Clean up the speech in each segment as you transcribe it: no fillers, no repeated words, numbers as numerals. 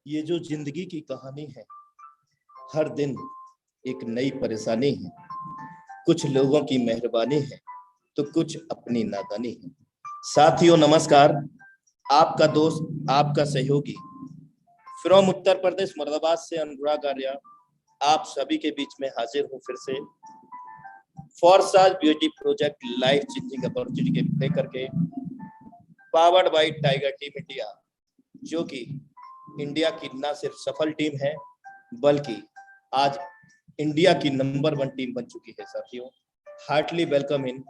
ये जो जिंदगी की कहानी है, हर दिन एक नई परेशानी है। कुछ लोगों की मेहरबानी है तो कुछ अपनी नादानी है। साथियों नमस्कार, आपका दोस्त, आपका सहयोगी फ्रॉम उत्तर प्रदेश मुरादाबाद से अनुराग आर्या आप सभी के बीच में हाजिर हूँ फिर से Forsage beauty project life changing opportunity के लेकर के, powered by Tiger team India, जो कि इंडिया की ना सिर्फ सफल टीम है बल्कि आज इंडिया की नंबर 1 टीम बन चुकी है। साथियों, heartily welcome in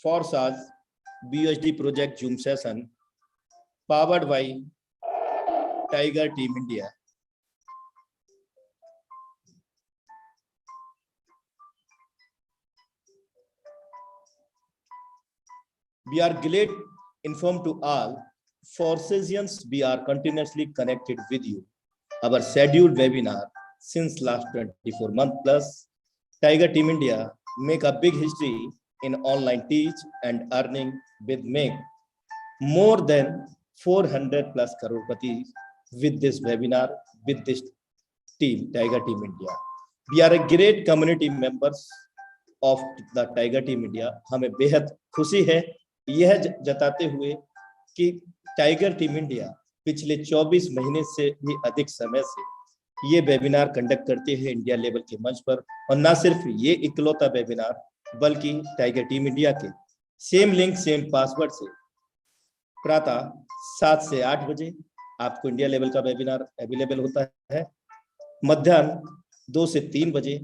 Forsage BUSD project zoom session powered by Tiger team India. We are glad informed to all Forsasians we are continuously connected with you. Our scheduled webinar since last 24 months plus, Tiger Team India make a big history in online teach and earning with make more than 400 plus crorepati with this webinar, with this team, Tiger Team India. We are a great community members of the Tiger Team India. हमें बेहद खुशी है यह जताते हुए कि tiger team India पिछले 24 महीने से भी अधिक समय से ये वेबिनार कंडक्ट करते हैं इंडिया लेवल के मंच पर। और न सिर्फ ये इकलौता वेबिनार बल्कि टाइगर टीम इंडिया के सेम लिंक सेम पासवर्ड से प्रातः 7 से 8 बजे आपको इंडिया लेवल का वेबिनार अवेलेबल होता है, मध्याह्न 2 से 3 बजे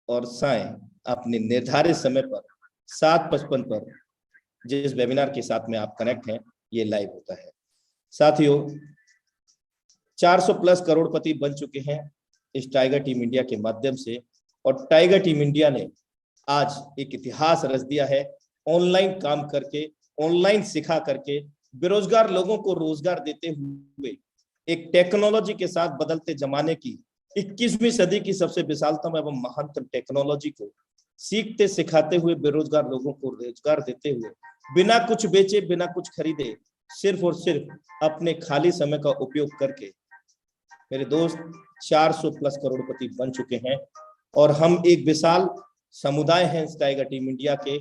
और साय अपने निर्धारित समय पर 7:55 पर जिस वेबिनार के साथ में आप कनेक्ट हैं ये लाइव होता है। साथियों, 400 प्लस करोड़पति बन चुके हैं इस टाइगर टीम इंडिया के माध्यम से और टाइगर टीम इंडिया ने आज एक इतिहास रच दिया है। ऑनलाइन काम करके, ऑनलाइन सिखा करके बेरोजगार लोगों को रोजगार देते हुए एक टेक्नोलॉजी के साथ बदलते जमाने की 21वीं सदी की सबसे विशालतम एवं महानतम टेक्नोलॉजी को सीखते सिखाते हुए बेरोजगार लोगों को रोजगार देते हुए बिना कुछ बेचे, बिना कुछ खरीदे, सिर्फ और सिर्फ अपने खाली समय का उपयोग करके मेरे दोस्त 400 प्लस करोड़पति बन चुके हैं। और हम एक विशाल समुदाय हैं टाइगर टीम इंडिया के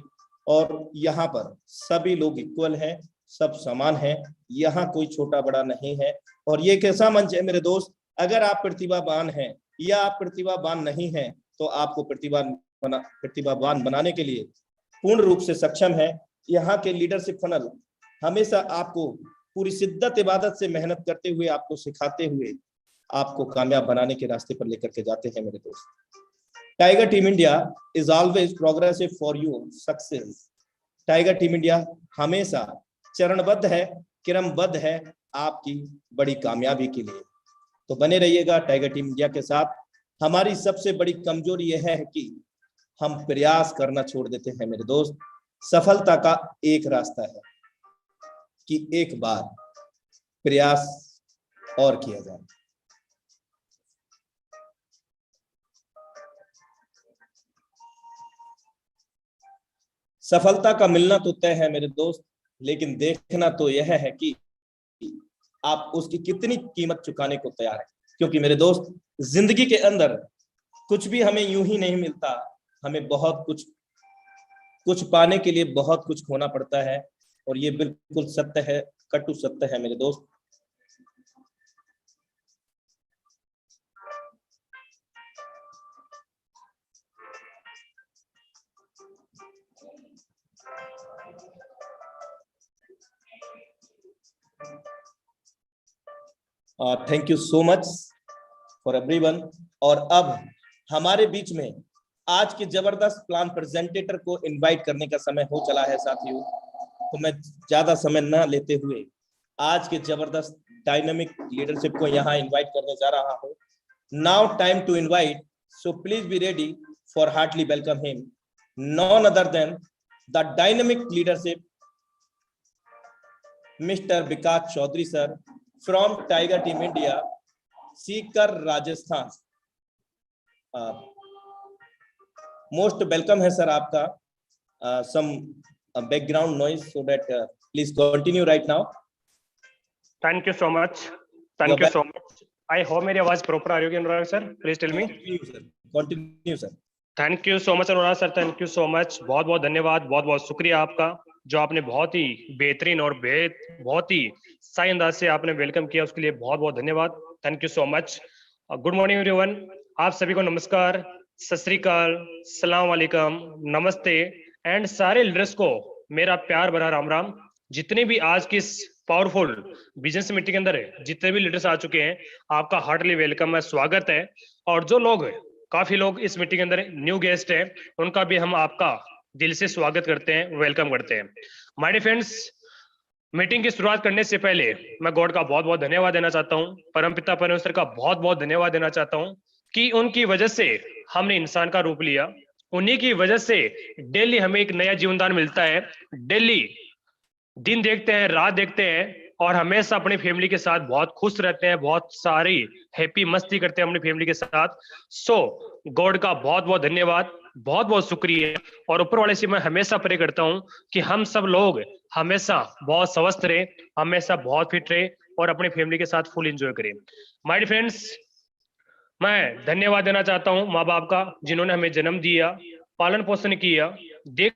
और यहाँ पर सभी लोग इक्वल हैं, सब समान हैं, यहाँ कोई छोटा बड़ा नहीं है। और ये कैसा मंच है मेरे दोस्त, अगर आप प्रतिभावान हैं या आप प्रतिभावान नहीं हैं तो आपको प्रतिभावान बनाने के लिए पूर्ण रूप से सक्षम है। यहाँ के लीडरशिप फनल हमेशा आपको पूरी शिद्दत इबादत से मेहनत करते हुए, आपको सिखाते हुए आपको कामयाब बनाने के रास्ते पर लेकर के जाते हैं मेरे दोस्त। Tiger team India is always progressive for your success. Tiger team India हमेशा चरणबद्ध है, क्रमबद्ध है आपकी बड़ी कामयाबी के लिए। तो बने रहिएगा टाइगर टीम इंडिया के साथ। हमारी सबसे बड़ी कमजोरी यह है कि हम प्रयास करना छोड़ देते हैं मेरे दोस्त। सफलता का एक रास्ता है कि एक बार प्रयास और किया जाए। सफलता का मिलना तो तय है मेरे दोस्त, लेकिन देखना तो यह है कि आप उसकी कितनी कीमत चुकाने को तैयार है। क्योंकि मेरे दोस्त, जिंदगी के अंदर कुछ भी हमें यूं ही नहीं मिलता, हमें बहुत कुछ पाने के लिए बहुत कुछ खोना पड़ता है। और ये बिल्कुल सत्य है, कटु सत्य है मेरे दोस्त। Thank you so much for everyone. और अब हमारे बीच में आज के जबरदस्त प्लान प्रेजेंटेटर को इनवाइट करने का समय हो चला है साथियों। तो मैं ज्यादा समय न लेते हुए आज के जबरदस्त डायनामिक लीडरशिप को यहाँ इनवाइट करने जा रहा हूँ। Now time to invite, so please be ready for heartly welcome him, none other than the dynamic leadership mister Vikas Chaudhary sir from tiger team India, Sikar Rajasthan. Most welcome है सर आपका। Some background noise so that Please continue right now. Thank you so much. Thank you so much. I hope मेरी आवाज proper आ रही होगी Anurag sir. Please tell me. Continue sir. Thank you so much Anurag sir. Thank you so much. बहुत बहुत धन्यवाद. बहुत बहुत शुक्रिया आपका जो आपने बहुत ही बेहतरीन और बहुत ही सही अंदाज से आपने वेलकम किया, उसके लिए बहुत बहुत धन्यवाद. Thank you so much. Good morning everyone. आप सभी को नमस्कार, सत श्री अकाल, सलाम वालेकुम, नमस्ते एंड सारे लीडर्स को मेरा प्यार भरा राम राम. जितने भी आज की इस पावरफुल बिजनेस मीटिंग के अंदर है, जितने भी लीडर्स आ चुके हैं, आपका हार्टली वेलकम है, स्वागत है. और जो लोग काफी लोग इस मीटिंग के अंदर न्यू गेस्ट हैं, उनका भी हम आपका दिल से स्वागत करते हैं, वेलकम करते हैं. माय डियर फ्रेंड्स, मीटिंग की शुरुआत करने से पहले मैं गॉड का बहुत बहुत धन्यवाद देना चाहता हूँ, परमपिता परमेश्वर का बहुत बहुत धन्यवाद देना चाहता हूँ कि उनकी वजह से हमने इंसान का रूप लिया. उन्हीं की वजह से डेली हमें एक नया जीवनदान मिलता है. डेली दिन देखते हैं, रात देखते हैं और हमेशा अपनी फैमिली के साथ बहुत खुश रहते हैं, बहुत सारी हैप्पी मस्ती करते हैं अपनी फैमिली के साथ. सो गॉड का बहुत बहुत धन्यवाद, बहुत बहुत शुक्रिया. और ऊपर वाले से मैं हमेशा प्रे करता हूं कि हम सब लोग हमेशा बहुत स्वस्थ रहे, हमेशा बहुत फिट रहे और अपनी फैमिली के साथ फुल एंजॉय करें. माय डियर फ्रेंड्स, मैं धन्यवाद देना चाहता हूं माँ बाप का, जिन्होंने हमें जन्म दिया, पालन पोषण किया. देख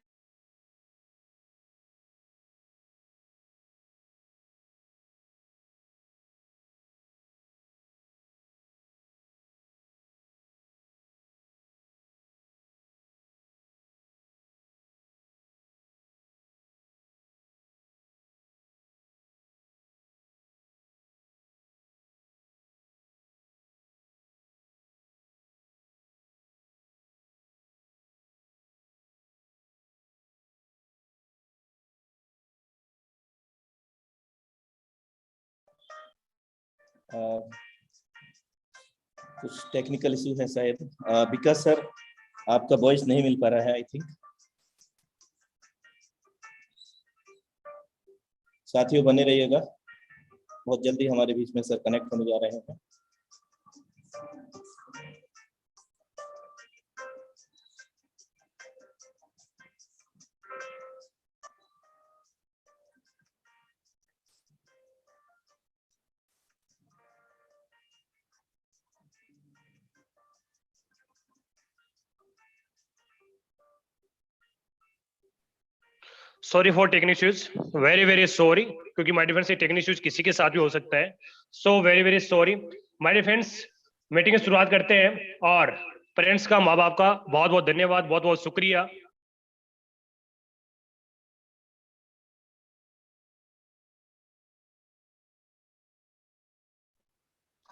कुछ टेक्निकल इश्यू है शायद. विकास सर, आपका वॉइस नहीं मिल पा रहा है आई थिंक. साथियों बने रहिएगा, बहुत जल्दी हमारे बीच में सर कनेक्ट होने जा रहे हैं. Sorry for technique issues, very very sorry, क्योंकि माय डियर फ्रेंड्स ये टेक्निक इश्यूज किसी के साथ भी हो सकता है. So very very sorry. My dear friends, meeting की शुरुआत करते हैं और पेरेंट्स का, माँ बाप का बहुत बहुत धन्यवाद, बहुत बहुत शुक्रिया.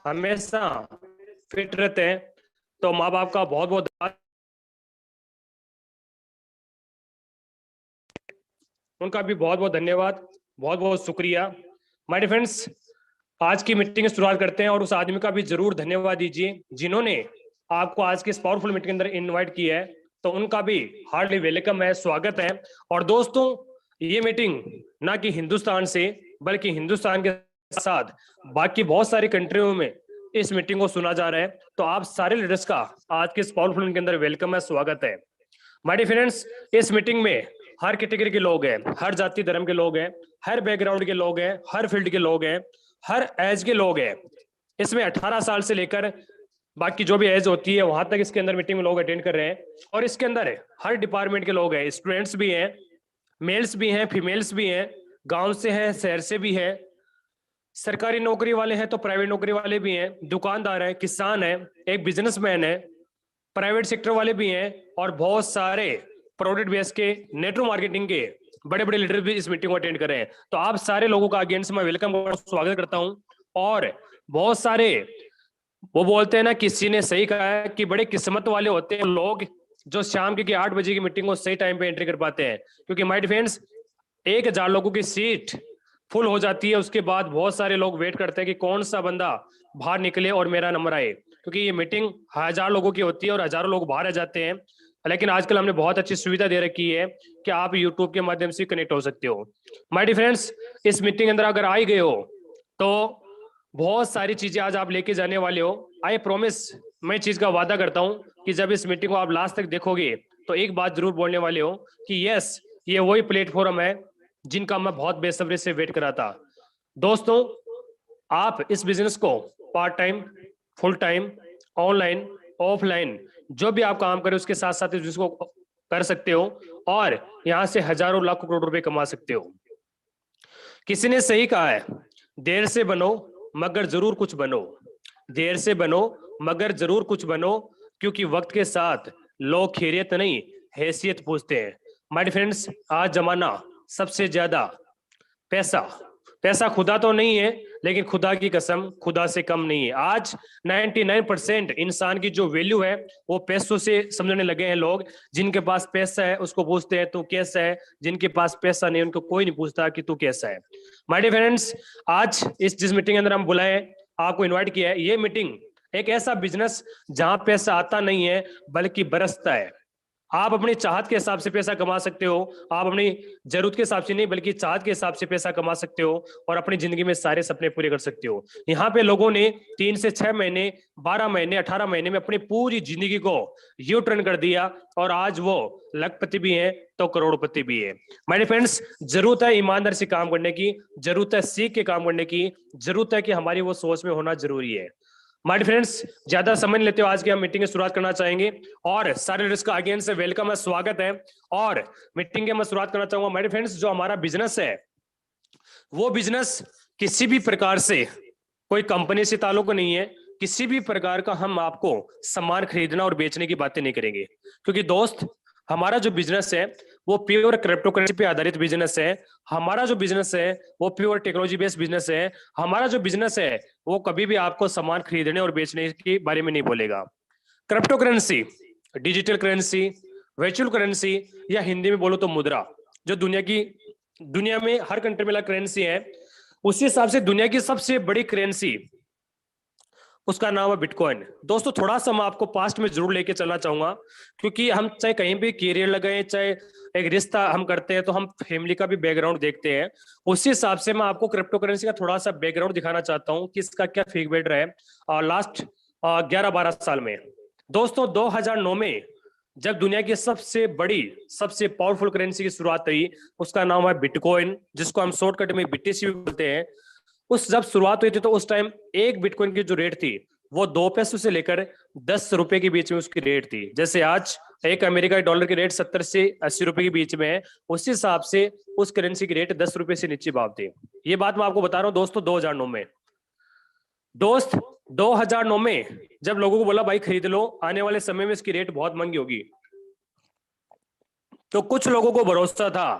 हमेशा फिट रहते हैं, तो माँ बाप का बहुत बहुत धन्यवाद, उनका भी बहुत बहुत धन्यवाद, बहुत बहुत शुक्रिया. माय डियर फ्रेंड्स, आज की मीटिंग की शुरुआत करते हैं और उस आदमी का भी जरूर धन्यवाद दीजिए जिन्होंने आपको आज की इस पावरफुल मीटिंग के अंदर इनवाइट किया है. तो उनका भी हार्डली वेलकम है, स्वागत है. और दोस्तों, ये मीटिंग ना कि हिंदुस्तान से बल्कि हिंदुस्तान के साथ बाकी बहुत सारी कंट्रियों में इस मीटिंग को सुना जा रहा है. तो आप सारे लीडर्स का आज के इस पावरफुल मीटिंग के अंदर वेलकम है, स्वागत है. माय डियर फ्रेंड्स, इस मीटिंग में हर कैटेगरी के लोग हैं, हर जाति धर्म के लोग हैं, हर बैकग्राउंड के लोग हैं, हर फील्ड के लोग हैं, हर एज के लोग हैं. इसमें 18 साल से लेकर बाकी जो भी एज होती है वहां तक इसके अंदर मीटिंग में लोग अटेंड कर रहे हैं. और इसके अंदर हर डिपार्टमेंट के लोग हैं, स्टूडेंट्स भी हैं, मेल्स भी हैं, फीमेल्स भी हैं, गांव से हैं, शहर से भी हैं, सरकारी नौकरी वाले हैं तो प्राइवेट नौकरी वाले भी हैं, दुकानदार हैं, किसान हैं, एक बिजनेसमैन है, प्राइवेट सेक्टर वाले भी हैं और बहुत सारे प्रोडक्ट बेस के, नेटवर्क मार्केटिंग के बड़े बड़े लीडर भी इस मीटिंग को अटेंड कर रहे हैं. तो आप सारे लोगों का अगेन से मैं वेलकम और स्वागत करता हूं. और बहुत सारे वो बोलते हैं ना, किसी ने सही कहा है कि बड़े किस्मत वाले होते हैं लोग जो शाम के 8 बजे की मीटिंग को सही टाइम पे एंट्री कर पाते हैं. क्योंकि माय डियर फ्रेंड्स, 1000 लोगों की सीट फुल हो जाती है, उसके बाद बहुत सारे लोग वेट करते हैं कि कौन सा बंदा बाहर निकले और मेरा नंबर आए. क्योंकि ये मीटिंग 1000 लोगों की होती है और हजारों लोग बाहर आ जाते हैं. लेकिन आजकल हमने बहुत अच्छी सुविधा दे रखी है कि आप यूट्यूब के माध्यम से कनेक्ट हो सकते हो. माय डियर फ्रेंड्स, इस मीटिंग के अंदर अगर आ ही गए हो तो बहुत सारी चीजें आज आप लेके जाने वाले हो. आई प्रॉमिस, मैं चीज का वादा करता हूं कि जब इस मीटिंग को आप लास्ट तक देखोगे तो एक बात जरूर बोलने वाले हो कि यस, ये वही प्लेटफॉर्म है जिनका मैं बहुत बेसब्री से वेट कर रहा था। दोस्तों, आप इस बिजनेस को part time, full time, online, offline, जो भी आप काम करें उसके साथ साथ इस बिजनेस को कर सकते हो और यहां से हजारों लाखों करोड़ रुपए कमा सकते हो। किसी ने सही कहा है, देर से बनो मगर जरूर कुछ बनो। देर से बनो मगर जरूर कुछ बनो, क्योंकि वक्त के साथ लोग खैरियत नहीं हैसियत पूछते हैं। माय फ्रेंड्स, आज जमाना सबसे ज्यादा पैसा, पैसा खुदा तो नहीं है, लेकिन खुदा की कसम खुदा से कम नहीं है। आज 99% इंसान की जो वैल्यू है वो पैसों से समझने लगे हैं लोग। जिनके पास पैसा है उसको पूछते हैं तू कैसा है, जिनके पास पैसा नहीं उनको कोई नहीं पूछता कि तू कैसा है। माय डियर फ्रेंड्स, आज इस जिस मीटिंग के अंदर हम बुलाए, आपको इन्वाइट किया है, ये मीटिंग एक ऐसा बिजनेस जहां पैसा आता नहीं है बल्कि बरसता है। आप अपनी चाहत के हिसाब से पैसा कमा सकते हो, आप अपनी जरूरत के हिसाब से नहीं बल्कि चाहत के हिसाब से पैसा कमा सकते हो और अपनी जिंदगी में सारे सपने पूरे कर सकते हो। यहाँ पे लोगों ने 3 से 6 महीने, 12 महीने, 18 महीने में अपनी पूरी जिंदगी को यू टर्न कर दिया और आज वो लखपति भी है तो करोड़पति भी है। माय फ्रेंड्स, जरूरत है ईमानदार से काम करने की, जरूरत है सीख के काम करने की, जरूरत है कि हमारी वो सोच में होना जरूरी है। माय फ्रेंड्स, ज्यादा समय लेते हो आज की हम मीटिंग की शुरुआत करना चाहेंगे और सारे लीडर्स का अगेन से वेलकम है, स्वागत है और मीटिंग की मैं शुरुआत करना चाहूंगा। माय फ्रेंड्स, जो हमारा बिजनेस है वो बिजनेस किसी भी प्रकार से कोई कंपनी से ताल्लुक नहीं है, किसी भी प्रकार का हम आपको सामान खरीदना और बेचने की बातें नहीं करेंगे, क्योंकि दोस्त हमारा जो बिजनेस है वो प्योर क्रिप्टो करेंसी पे आधारित बिजनेस है। हमारा जो बिजनेस है वो प्योर टेक्नोलॉजी बेस्ड बिजनेस है। हमारा जो बिजनेस है वो कभी भी आपको सामान खरीदने और बेचने के बारे में नहीं बोलेगा। Crypto currency, digital currency, virtual currency या हिंदी में बोलो तो मुद्रा, जो दुनिया में हर कंट्री में करेंसी है, उसी हिसाब से दुनिया की सबसे बड़ी करेंसी उसका नाम है बिटकॉइन। दोस्तों, थोड़ा सा मैं आपको पास्ट में जरूर लेके चलना चाहूंगा, क्योंकि हम चाहे कहीं भी कैरियर लगाए, चाहे एक रिश्ता हम करते हैं तो हम फैमिली का भी बैकग्राउंड देखते हैं। उसी हिसाब से मैं आपको क्रिप्टो करेंसी का थोड़ा सा बैकग्राउंड दिखाना चाहता हूँ कि इसका क्या फीडबैक रहा है लास्ट 11-12 साल में। दोस्तों, 2009 में जब दुनिया की सबसे बड़ी, सबसे पावरफुल करेंसी की शुरुआत हुई, उसका नाम है बिटकॉइन, जिसको हम शॉर्टकट में बीटीसी भी बोलते हैं। उस जब शुरुआत हुई थी तो उस टाइम एक बिटकॉइन की जो रेट थी वो 2 पैसों से लेकर 10 रुपए के बीच में उसकी रेट थी। जैसे आज एक अमेरिका डॉलर की रेट 70 से 80 रुपए के बीच में है, उसी हिसाब से उस करेंसी की रेट 10 रुपए से नीचे भाव थी। ये बात मैं आपको बता रहा हूं दोस्तों 2009 में। दोस्त, 2009 में जब लोगों को बोला भाई खरीद लो, आने वाले समय में इसकी रेट बहुत महंगी होगी, तो कुछ लोगों को भरोसा था,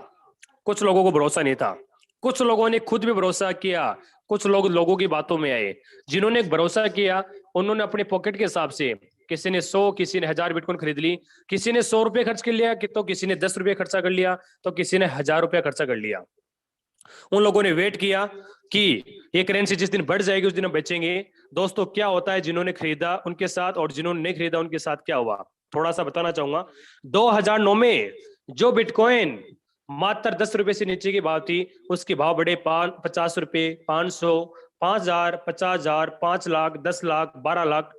कुछ लोगों को भरोसा नहीं था। कुछ लोगों ने खुद भी भरोसा किया, कुछ लोग लोगों की बातों में आए। जिन्होंने भरोसा किया उन्होंने अपने पॉकेट के हिसाब से, किसी ने 100, किसी ने 1000 बिटकॉइन खरीद ली, किसी ने 100 रुपए खर्च कर लिया, तो किसी ने 10 रुपए खर्चा कर लिया, तो किसी ने 1000 रुपया खर्चा कर लिया। उन लोगों ने वेट किया कि ये करेंसी जिस दिन बढ़ जाएगी उस दिन हम बेचेंगे। दोस्तों, क्या होता है जिन्होंने खरीदा उनके साथ और जिन्होंने नहीं खरीदा उनके साथ क्या हुआ, थोड़ा सा बताना चाहूंगा। 2009 में जो बिटकॉइन मात्र 10 रुपए से नीचे की भाव थी, उसके भाव बढ़े 50 रुपए, 500, 5000, 50,000, 5 लाख, 10 लाख, 12 लाख,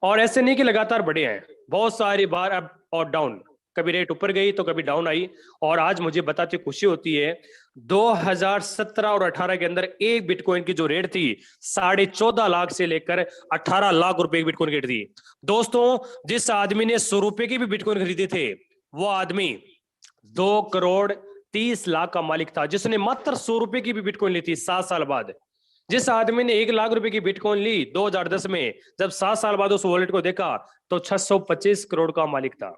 और ऐसे नहीं कि लगातार बढ़े हैं, बहुत सारी बार अप और डाउन, कभी रेट ऊपर गई तो कभी डाउन आई। और आज मुझे बताते खुशी होती है 2017 और 18 के अंदर एक बिटकॉइन की जो रेट थी 14.5 लाख से लेकर 18 लाख रुपए की बिटकॉइन रेट थी। दोस्तों, जिस आदमी ने 100 रुपए की भी बिटकॉइन खरीदी थे वो आदमी 2,30,00,000 का मालिक था, जिसने मात्र 100 रुपए की भी बिटकॉइन ली थी 7 साल बाद। जिस आदमी ने 1 लाख रुपए की बिटकॉइन ली 2010 में, जब 7 साल बाद उस वॉलेट को देखा तो 625 करोड़ का मालिक था।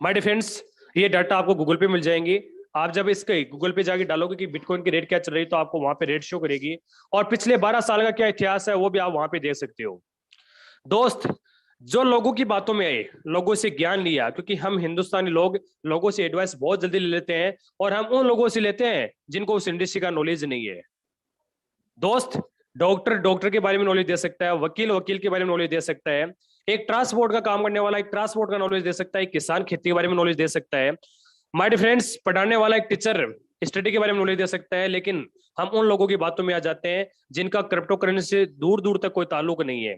माय डियर फ्रेंड्स, ये डाटा आपको गूगल पे मिल जाएंगे। आप जब इसके गूगल पे जाके डालोगे कि बिटकॉइन की रेट क्या चल रही है तो आपको वहां पे रेट शो करेगी, और पिछले 12 साल का क्या इतिहास है वो भी आप वहां पे देख सकते हो। दोस्त, जो लोगों की बातों में आए, लोगों से ज्ञान लिया, क्योंकि हम हिंदुस्तानी लोग लोगों से एडवाइस बहुत जल्दी ले लेते हैं और हम उन लोगों से लेते हैं जिनको उस इंडस्ट्री का नॉलेज नहीं है। दोस्त, डॉक्टर के बारे में नॉलेज दे सकता है, वकील के बारे में नॉलेज दे सकता है, एक ट्रांसपोर्ट का काम करने वाला एक ट्रांसपोर्ट का नॉलेज दे सकता है, किसान खेती के बारे में नॉलेज दे सकता है, माय डियर फ्रेंड्स पढ़ाने वाला एक टीचर स्टडी के बारे में नॉलेज दे सकता है। लेकिन हम उन लोगों की बातों में आ जाते हैं जिनका क्रिप्टो करेंसी से दूर दूर तक कोई ताल्लुक नहीं है।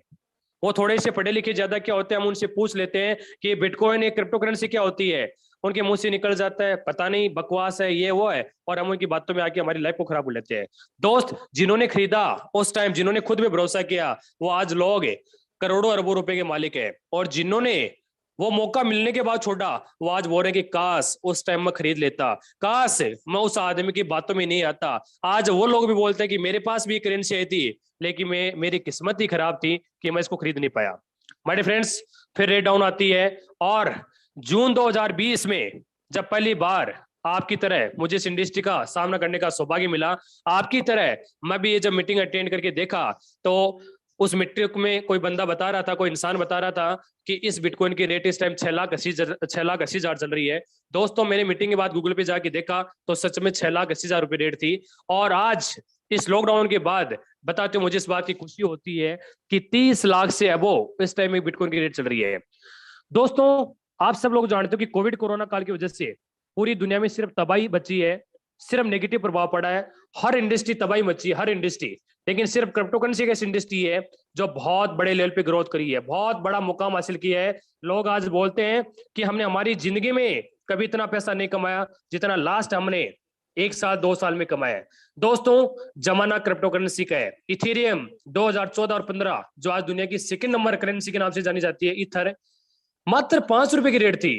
वो थोड़े से पढ़े लिखे ज्यादा क्या होते हैं, हम उनसे पूछ लेते हैं कि बिटकॉइन एक क्रिप्टो करेंसी क्या होती है। उनके मुंह से निकल जाता है पता नहीं बकवास है ये वो है, और हम उनकी बातों में आके हमारी लाइफ को खराब कर लेते हैं। दोस्त, जिन्होंने खरीदा उस टाइम, जिन्होंने खुद में भरोसा किया, वो आज लोग करोड़ों अरबों रुपए के मालिक है, और जिन्होंने वो मौका मिलने के बाद छोड़ा, वो आज बोल रहे हैं कि काश उस टाइम मैं खरीद लेता, काश मैं उस आदमी की बातों में नहीं आता। आज वो लोग भी बोलते हैं कि मेरे पास भी करेंसी आई थी, लेकिन मेरी किस्मत ही खराब थी कि मैं इसको खरीद नहीं पाया। माय फ्रेंड्स, फिर रेट डाउन आती है, और जून 2020 में जब पहली बार आपकी तरह मुझे इस इंडस्ट्री का सामना करने का सौभाग्य मिला, आपकी तरह मैं भी ये जब मीटिंग अटेंड करके देखा, तो उस मीटिंग में कोई बंदा बता रहा था, कोई इंसान बता रहा था कि इस बिटकॉइन की रेट इस टाइम 6,80,000 चल रही है। दोस्तों, मैंने मीटिंग के बाद गूगल पे जाके देखा तो सच में 6,80,000 रुपए रेट थी, और आज इस लॉकडाउन के बाद बताते हो मुझे इस बात की खुशी होती है कि 30 लाख से अबोव इस टाइम में बिटकॉइन की रेट चल रही है। दोस्तों, आप सब लोग जानते हो कि कोविड कोरोना काल की वजह से पूरी दुनिया में सिर्फ तबाही बची है, सिर्फ नेगेटिव प्रभाव पड़ा है, हर इंडस्ट्री तबाही मची है, हर इंडस्ट्री। लेकिन सिर्फ क्रिप्टो करेंसी एक ऐसी इंडस्ट्री है जो बहुत बड़े लेवल पे ग्रोथ करी है, बहुत बड़ा मुकाम हासिल किया है। लोग आज बोलते हैं कि हमने हमारी जिंदगी में कभी इतना पैसा नहीं कमाया जितना लास्ट हमने 1 साल 2 साल में कमाया है। दोस्तों, जमाना क्रिप्टो करेंसी का है। इथेरियम 2014 और 15 जो आज दुनिया की सेकंड नंबर करेंसी के नाम से जानी जाती है, इथर, मात्र 5 रुपए की रेट थी।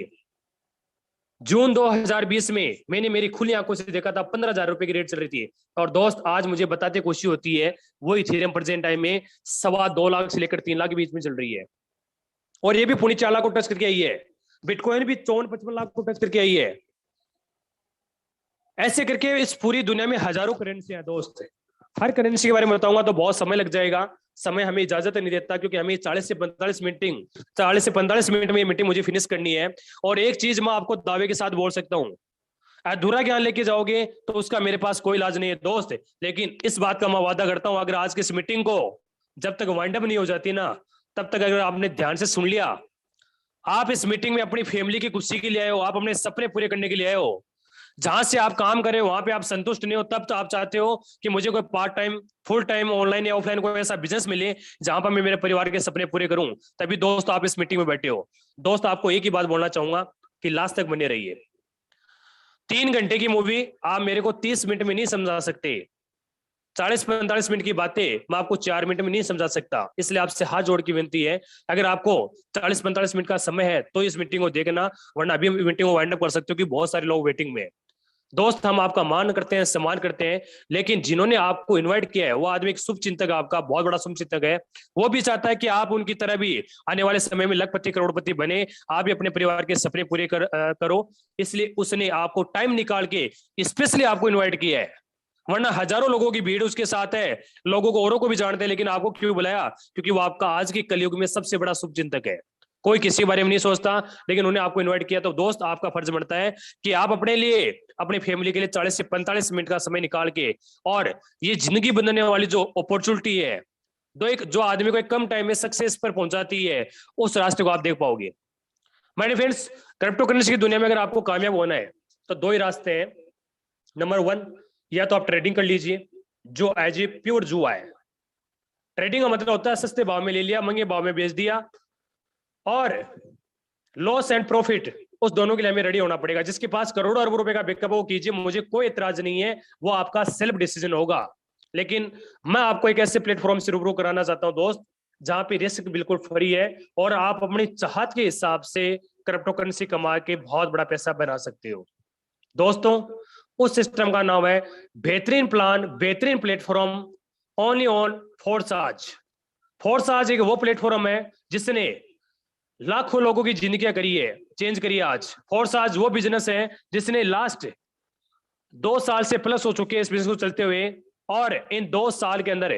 जून 2020 में मैंने मेरी खुली आंखों से देखा था 15,000 रुपए की रेट चल रही थी। और दोस्त, आज मुझे बताते खुशी होती है वो इथेरियम प्रेजेंट टाइम में 2.25 लाख से लेकर 3 लाख के बीच में चल रही है, और ये भी पुणे 4 लाख को टच करके आई है। बिटकॉइन भी 54-55 लाख को टच करके आई है। ऐसे करके इस पूरी दुनिया में हजारों करेंसी है दोस्त। हर करेंसी के बारे में बताऊंगा तो बहुत समय लग जाएगा, समय हमें इजाजत नहीं देता, क्योंकि हमें 40 से 45 मिनट में ये मीटिंग मुझे फिनिश करनी है। और एक चीज मैं आपको दावे के साथ बोल सकता हूँ, अधूरा ज्ञान लेके जाओगे तो उसका मेरे पास कोई इलाज नहीं है दोस्त। लेकिन इस बात का मैं वादा करता हूं, अगर आज की इस मीटिंग को जब तक वाइंड अप नहीं हो जाती ना, तब तक अगर आपने ध्यान से सुन लिया, आप इस मीटिंग में अपनी फैमिली की खुशी के लिए आए हो, आप अपने सपने पूरे करने के लिए आए हो, जहां से आप काम कर रहे हो वहां पे आप संतुष्ट नहीं हो, तब तो आप चाहते हो कि मुझे कोई part time, full time, online या ऑफलाइन कोई ऐसा बिजनेस मिले जहां पर मैं मेरे परिवार के सपने पूरे करूं, तभी दोस्त आप इस मीटिंग में बैठे हो। दोस्त, आपको एक ही बात बोलना चाहूंगा कि लास्ट तक बने रहिए। 3 घंटे की मूवी आप मेरे को 30 मिनट में नहीं समझा सकते, 40-45 मिनट की बातें मैं आपको 4 मिनट में नहीं समझा सकता। इसलिए आपसे हाथ जोड़ की विनती है, अगर आपको 40-45 मिनट का समय है तो इस मीटिंग को देखना, वरना अभी मीटिंग को वाइंड अप कर सकते हो कि बहुत सारे लोग वेटिंग में। दोस्त, हम आपका मान करते हैं, सम्मान करते हैं, लेकिन जिन्होंने आपको इनवाइट किया है वो आदमी एक शुभ चिंतक, आपका बहुत बड़ा शुभ चिंतक है। वो भी चाहता है कि आप उनकी तरह भी आने वाले समय में लखपति करोड़पति बने, आप भी अपने परिवार के सपने पूरे करो। इसलिए उसने आपको टाइम निकाल के स्पेशली आपको इन्वाइट किया है, वरना हजारों लोगों की भीड़ उसके साथ है, लोगों को औरों को भी जानते हैं, लेकिन आपको क्यों बुलाया? क्योंकि वो आपका आज के कलयुग में सबसे बड़ा शुभ चिंतक है। कोई किसी के बारे में नहीं सोचता, लेकिन उन्हें आपको इनवाइट किया, तो दोस्त आपका फर्ज बनता है कि आप अपने लिए, अपनी फैमिली के लिए 40 से 45 मिनट का समय निकाल के, और ये जिंदगी बदलने वाली जो अपॉर्चुनिटी है, जो आदमी को एक कम टाइम में सक्सेस पर पहुंचाती है, उस रास्ते को आप देख पाओगे। माय फ्रेंड्स, क्रिप्टो करेंसी की दुनिया में अगर आपको कामयाब होना है तो 2 ही रास्ते हैं। नंबर 1, या तो आप ट्रेडिंग कर लीजिए, जो एज ए प्योर जुआ है। ट्रेडिंग का मतलब होता है सस्ते भाव में ले लिया, महंगे भाव में बेच दिया, और लॉस एंड प्रॉफिट उस दोनों के लिए हमें रेडी होना पड़ेगा। जिसके पास करोड़ों अरबों रुपए का बैकअप वो कीजिए, मुझे कोई एतराज नहीं है, वो आपका सेल्फ डिसीजन होगा। लेकिन मैं आपको एक ऐसे प्लेटफॉर्म से रूबरू कराना चाहता हूं दोस्त, जहां पे रिस्क बिल्कुल फ्री है और आप अपनी चाहत के हिसाब से क्रिप्टो करेंसी कमा के बहुत बड़ा पैसा बना सकते हो। दोस्तों, उस सिस्टम का नाम है बेहतरीन प्लान, बेहतरीन platform, only on Forsage. Forsage एक वो प्लेटफॉर्म है जिसने लाखों लोगों की जिंदगियां करी है, चेंज करी है। आज फोर्साज वो बिजनेस है जिसने लास्ट 2 साल से प्लस हो चुके हैं इस बिजनेस को चलते हुए, और इन 2 साल के अंदर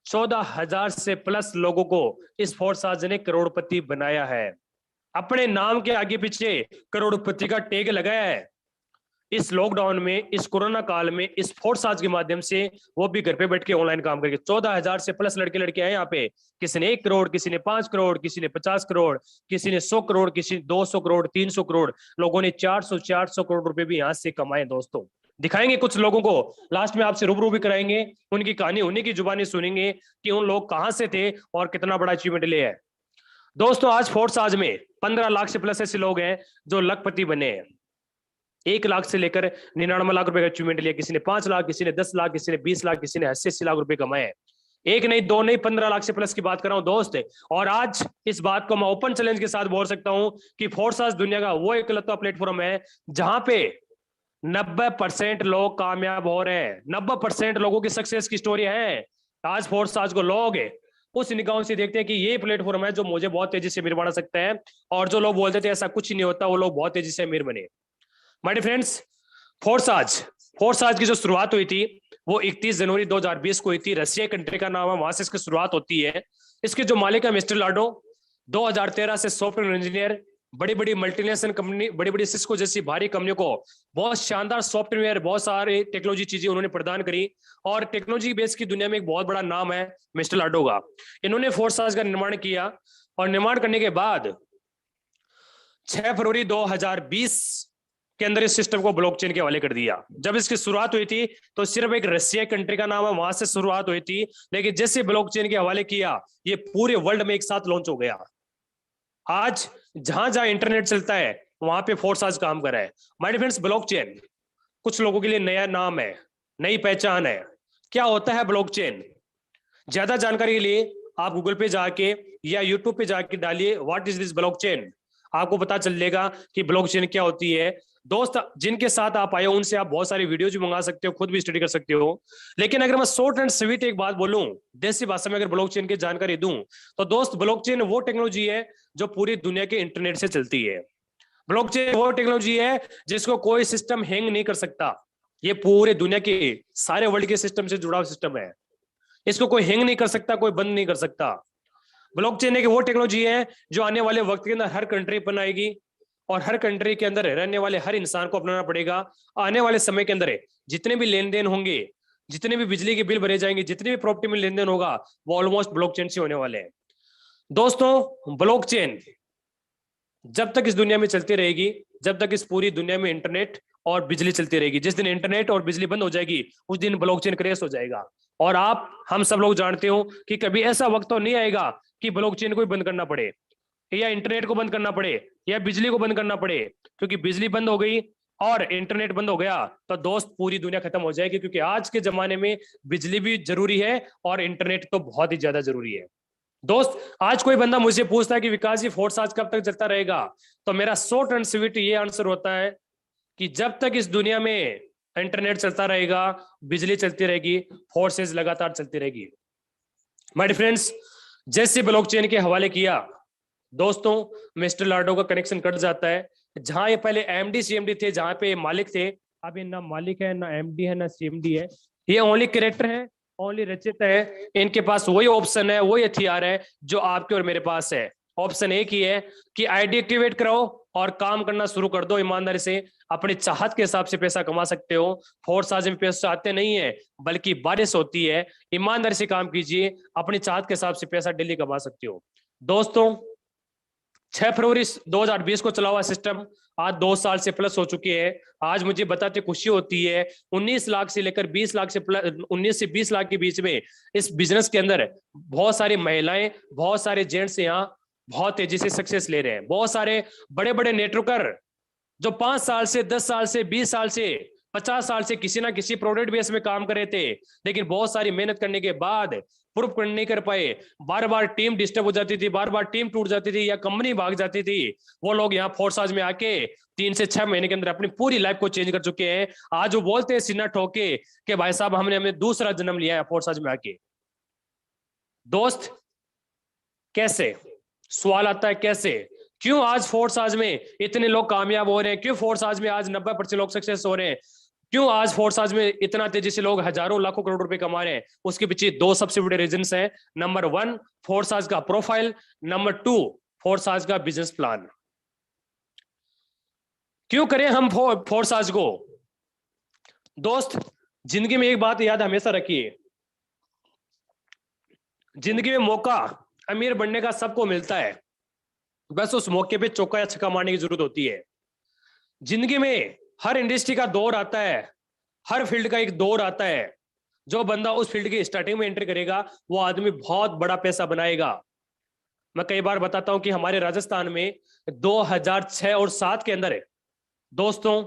14,000 से प्लस लोगों को इस फोर्साज ने करोड़पति बनाया है। अपने नाम के आगे पीछे करोड़पति का टैग लगाया है। इस लॉकडाउन में, इस कोरोना काल में, इस फोर्साज के माध्यम से वो भी घर पे बैठ के ऑनलाइन काम करके 14,000 से प्लस लड़के लड़के आए यहाँ पे। किसी ने 1 करोड़, किसी ने 5 करोड़, किसी ने 50 करोड़, किसी ने 100 करोड़, किसी ने 200 करोड़, 300 करोड़, लोगों ने 400 करोड़ रुपए भी यहाँ से कमाए। दोस्तों, दिखाएंगे कुछ लोगों को, लास्ट में आपसे रूबरू भी कराएंगे, उनकी कहानी उन्हीं की जुबानी सुनेंगे कि उन लोग कहां से थे और कितना बड़ा अचीवमेंट ले है। दोस्तों, आज फोर्साज में 15 लाख से प्लस ऐसे लोग हैं जो लखपति बने हैं। 1 लाख से लेकर 99 लाख रुपए का अचीवमेंट लिया, किसी ने 5 लाख, किसी ने 10 लाख, किसी ने 20 लाख, किसी ने 80 लाख रुपए कमाए हैं। एक नहीं, दो नहीं, 15 लाख से प्लस की बात कर रहा हूं दोस्त। और आज इस बात को मैं ओपन चैलेंज के साथ बोल सकता हूं कि फोर्साज दुनिया का वो एकलौता प्लेटफॉर्म है जहां पे 90% लोग कामयाब हो रहे हैं। 90% लोगों की सक्सेस की स्टोरी है। आज फोर्साज को लोग उस निगाहों से देखते हैं कि ये प्लेटफॉर्म है जो मुझे बहुत तेजी से अमीर बना सकता है, और जो लोग बोलते थे ऐसा कुछ नहीं होता, वो लोग बहुत तेजी से अमीर बने। माय डियर फ्रेंड्स, फोर्साज की जो शुरुआत हुई थी वो 31 जनवरी 2020 को हुई थी। रशिया कंट्री का नाम है, वहां से इसकी शुरुआत होती है। इसके जो मालिक है मिस्टर लाडो, 2013 से सॉफ्टवेयर इंजीनियर, बड़ी बड़ी मल्टीनेशनल कंपनी, बड़ी बड़ी सिस्को जैसी भारी कंपनियों को बहुत शानदार सॉफ्टवेयर, बहुत सारे टेक्नोलॉजी चीजें उन्होंने प्रदान करी, और टेक्नोलॉजी बेस की दुनिया में एक बहुत बड़ा नाम है मिस्टर लाडो का। इन्होंने फोर्साज का निर्माण किया, और निर्माण करने के बाद 6 फरवरी 2020 के अंदर इस सिस्टम को ब्लॉकचेन के हवाले कर दिया। जब इसकी शुरुआत हुई थी तो सिर्फ एक रशिया कंट्री का नाम है, वहां से शुरुआत हुई थी, लेकिन जैसे ब्लॉकचेन के हवाले किया, ये पूरे वर्ल्ड में एक साथ लॉन्च हो गया। आज जहां जहां इंटरनेट चलता है वहां पे फोर्साज काम कर रहा है। माय डियर फ्रेंड्स, ब्लॉकचेन कुछ लोगों के लिए नया नाम है, नई पहचान है। क्या होता है ब्लॉकचेन? ज्यादा जानकारी के लिए आप गूगल पे जाके या यूट्यूब पे जाके डालिए व्हाट इज दिस ब्लॉकचेन, आपको पता चलेगा कि ब्लॉकचेन क्या होती है। दोस्त, जिनके साथ आप आए हो उनसे आप बहुत सारी वीडियोज भी मंगा सकते हो, खुद भी स्टडी कर सकते हो। लेकिन अगर मैं शॉर्ट एंड स्वीट एक बात बोलूं, देसी भाषा में अगर ब्लॉकचेन की जानकारी दूं, तो दोस्त ब्लॉकचेन वो टेक्नोलॉजी है जो पूरी दुनिया के इंटरनेट से चलती है। ब्लॉकचेन वो टेक्नोलॉजी है जिसको कोई सिस्टम हैंग नहीं कर सकता। ये पूरे दुनिया के सारे वर्ल्ड के सिस्टम से जुड़ा हुआ सिस्टम है। इसको कोई हैंग नहीं कर सकता, कोई बंद नहीं कर सकता। ब्लॉकचेन एक वो टेक्नोलॉजी है जो आने वाले वक्त के अंदर हर कंट्री बनाएगी, और हर कंट्री के अंदर रहने वाले हर इंसान को अपनाना पड़ेगा। आने वाले समय के अंदर जितने भी लेन देन होंगे, जितने भी बिजली के बिल भरे जाएंगे, जितने भी प्रॉपर्टी में लेन देन होगा, वो ऑलमोस्ट ब्लॉकचेन से होने वाले हैं। दोस्तों, ब्लॉकचेन जब तक इस दुनिया में चलती रहेगी, जब तक इस पूरी दुनिया में इंटरनेट और बिजली चलती रहेगी, जिस दिन इंटरनेट और बिजली बंद हो जाएगी उस दिन ब्लॉकचेन क्रैश हो जाएगा। और हम सब लोग जानते हो कि कभी ऐसा वक्त तो नहीं आएगा कि ब्लॉकचेन को बंद करना पड़े, या इंटरनेट को बंद करना पड़े, या बिजली को बंद करना पड़े। क्योंकि बिजली बंद हो गई और इंटरनेट बंद हो गया तो दोस्त पूरी दुनिया खत्म हो जाएगी। क्योंकि आज के जमाने में बिजली भी जरूरी है और इंटरनेट तो बहुत ही ज्यादा जरूरी है। दोस्त, आज कोई बंदा मुझे पूछता है कि विकास जी फोर्साज कब तक चलता रहेगा, तो मेरा शॉर्ट एंड स्वीट ये आंसर होता है कि जब तक इस दुनिया में इंटरनेट चलता रहेगा, बिजली चलती रहेगी, फोर्सेज लगातार चलती रहेगी। माय डियर फ्रेंड्स, जैसे ब्लॉकचेन के हवाले किया दोस्तों, मिस्टर लाडो का कनेक्शन कट जाता है। जहां ये पहले एमडी सीएमडी थे, जहां पे मालिक थे, अब ये ना मालिक है, ना एमडी है, ना सीएमडी है। ये ओनली कैरेक्टर है, ओनली रचयिता है। इनके पास वही ऑप्शन है, वही हथियार है जो आपके और मेरे पास है। ऑप्शन एक ही है कि आईडी एक्टिवेट कराओ और काम करना शुरू कर दो ईमानदारी से। अपनी चाहत के हिसाब से पैसा कमा सकते हो। फोर्साज में पैसा आते नहीं है, बल्कि बारिश होती है। ईमानदारी से काम कीजिए, अपनी चाहत के हिसाब से पैसा डेली कमा सकते हो। दोस्तों, 6 फरवरी 2020 को चला हुआ सिस्टम आज 2 साल से प्लस हो चुकी है। आज मुझे बताते खुशी होती है 19 लाख से लेकर 20 लाख से 19 से 20 लाख के बीच में इस बिजनेस के अंदर बहुत सारी महिलाएं, बहुत सारे जेंट्स यहाँ बहुत तेजी से सक्सेस ले रहे हैं। बहुत सारे बड़े बड़े नेटवर्कर जो 5 साल से 10 साल से 20 साल से 50 साल से किसी ना किसी प्रोडक्ट बेस में काम कर रहे थे, लेकिन बहुत सारी मेहनत करने के बाद प्रूफ कर नहीं कर पाए। बार बार टीम डिस्टर्ब हो जाती थी, बार बार टीम टूट जाती थी या कंपनी भाग जाती थी। वो लोग यहाँ फोर्साज में आके 3 से 6 महीने के अंदर अपनी पूरी लाइफ को चेंज कर चुके हैं। आज वो बोलते हैं सीना ठोके कि भाई साहब हमने दूसरा जन्म लिया है फोर्साज में आके। दोस्त, कैसे? सवाल आता है कैसे? क्यों आज फोर्साज में इतने लोग कामयाब हो रहे हैं? क्यों फोर्साज में आज 90% लोग सक्सेस हो रहे हैं? क्यों आज फोर्साज में इतना तेजी से लोग हजारों लाखों करोड़ रुपए कमा रहे हैं? उसके पीछे 2 सबसे बड़े रीजंस हैं। नंबर 1, फोर्साज का प्रोफाइल। नंबर 2, फोर्साज का बिजनेस प्लान। क्यों करें हम फोर्साज को? दोस्त, जिंदगी में एक बात याद हमेशा रखिए, जिंदगी में मौका अमीर बनने का सबको मिलता है, बस उस मौके पे चौका या छक्का मारने की जरूरत होती है। जिंदगी में हर इंडस्ट्री का दौर आता है, हर फील्ड का एक दौर आता है। जो बंदा उस फील्ड की स्टार्टिंग में एंट्री करेगा वो आदमी बहुत बड़ा पैसा बनाएगा। मैं कई बार बताता हूं कि हमारे राजस्थान में 2006 और 7 के अंदर दोस्तों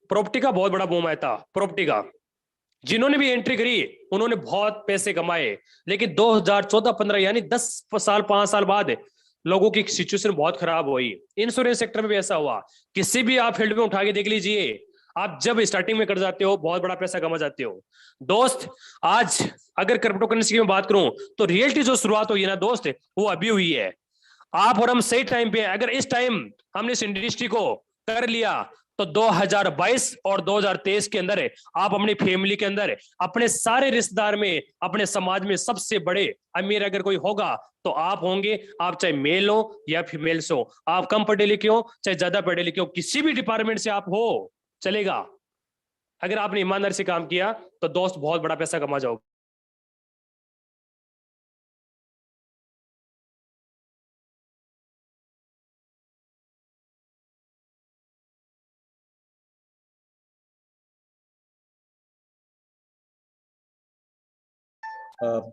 प्रॉपर्टी का बहुत बड़ा बूम आया था, प्रॉपर्टी का। जिन्होंने भी एंट्री करी उन्होंने बहुत पैसे कमाए, लेकिन 2014-15 यानी 10 साल 5 साल बाद लोगों की सिचुएशन बहुत खराब हुई। इंश्योरेंस सेक्टर में भी ऐसा हुआ, किसी भी आप फील्ड में उठा के देख लीजिए, आप जब स्टार्टिंग में कर जाते हो बहुत बड़ा पैसा कमा जाते हो। दोस्त आज अगर क्रिप्टो करेंसी की मैं बात करूं तो रियलिटी जो शुरुआत हुई है ना दोस्त, वो अभी हुई है। आप और हम सही टाइम पे, अगर इस टाइम हमने इस इंडस्ट्री को कर लिया तो 2022 और 2023 के अंदर आप अपनी फैमिली के अंदर, अपने सारे रिश्तेदार में, अपने समाज में सबसे बड़े अमीर अगर कोई होगा तो आप होंगे। आप चाहे मेल हो या फीमेल्स हो, आप कम पढ़े लिखे हो चाहे ज्यादा पढ़े लिखे हो, किसी भी डिपार्टमेंट से आप हो चलेगा। अगर आपने ईमानदारी से काम किया तो दोस्त बहुत बड़ा पैसा कमा जाओगे।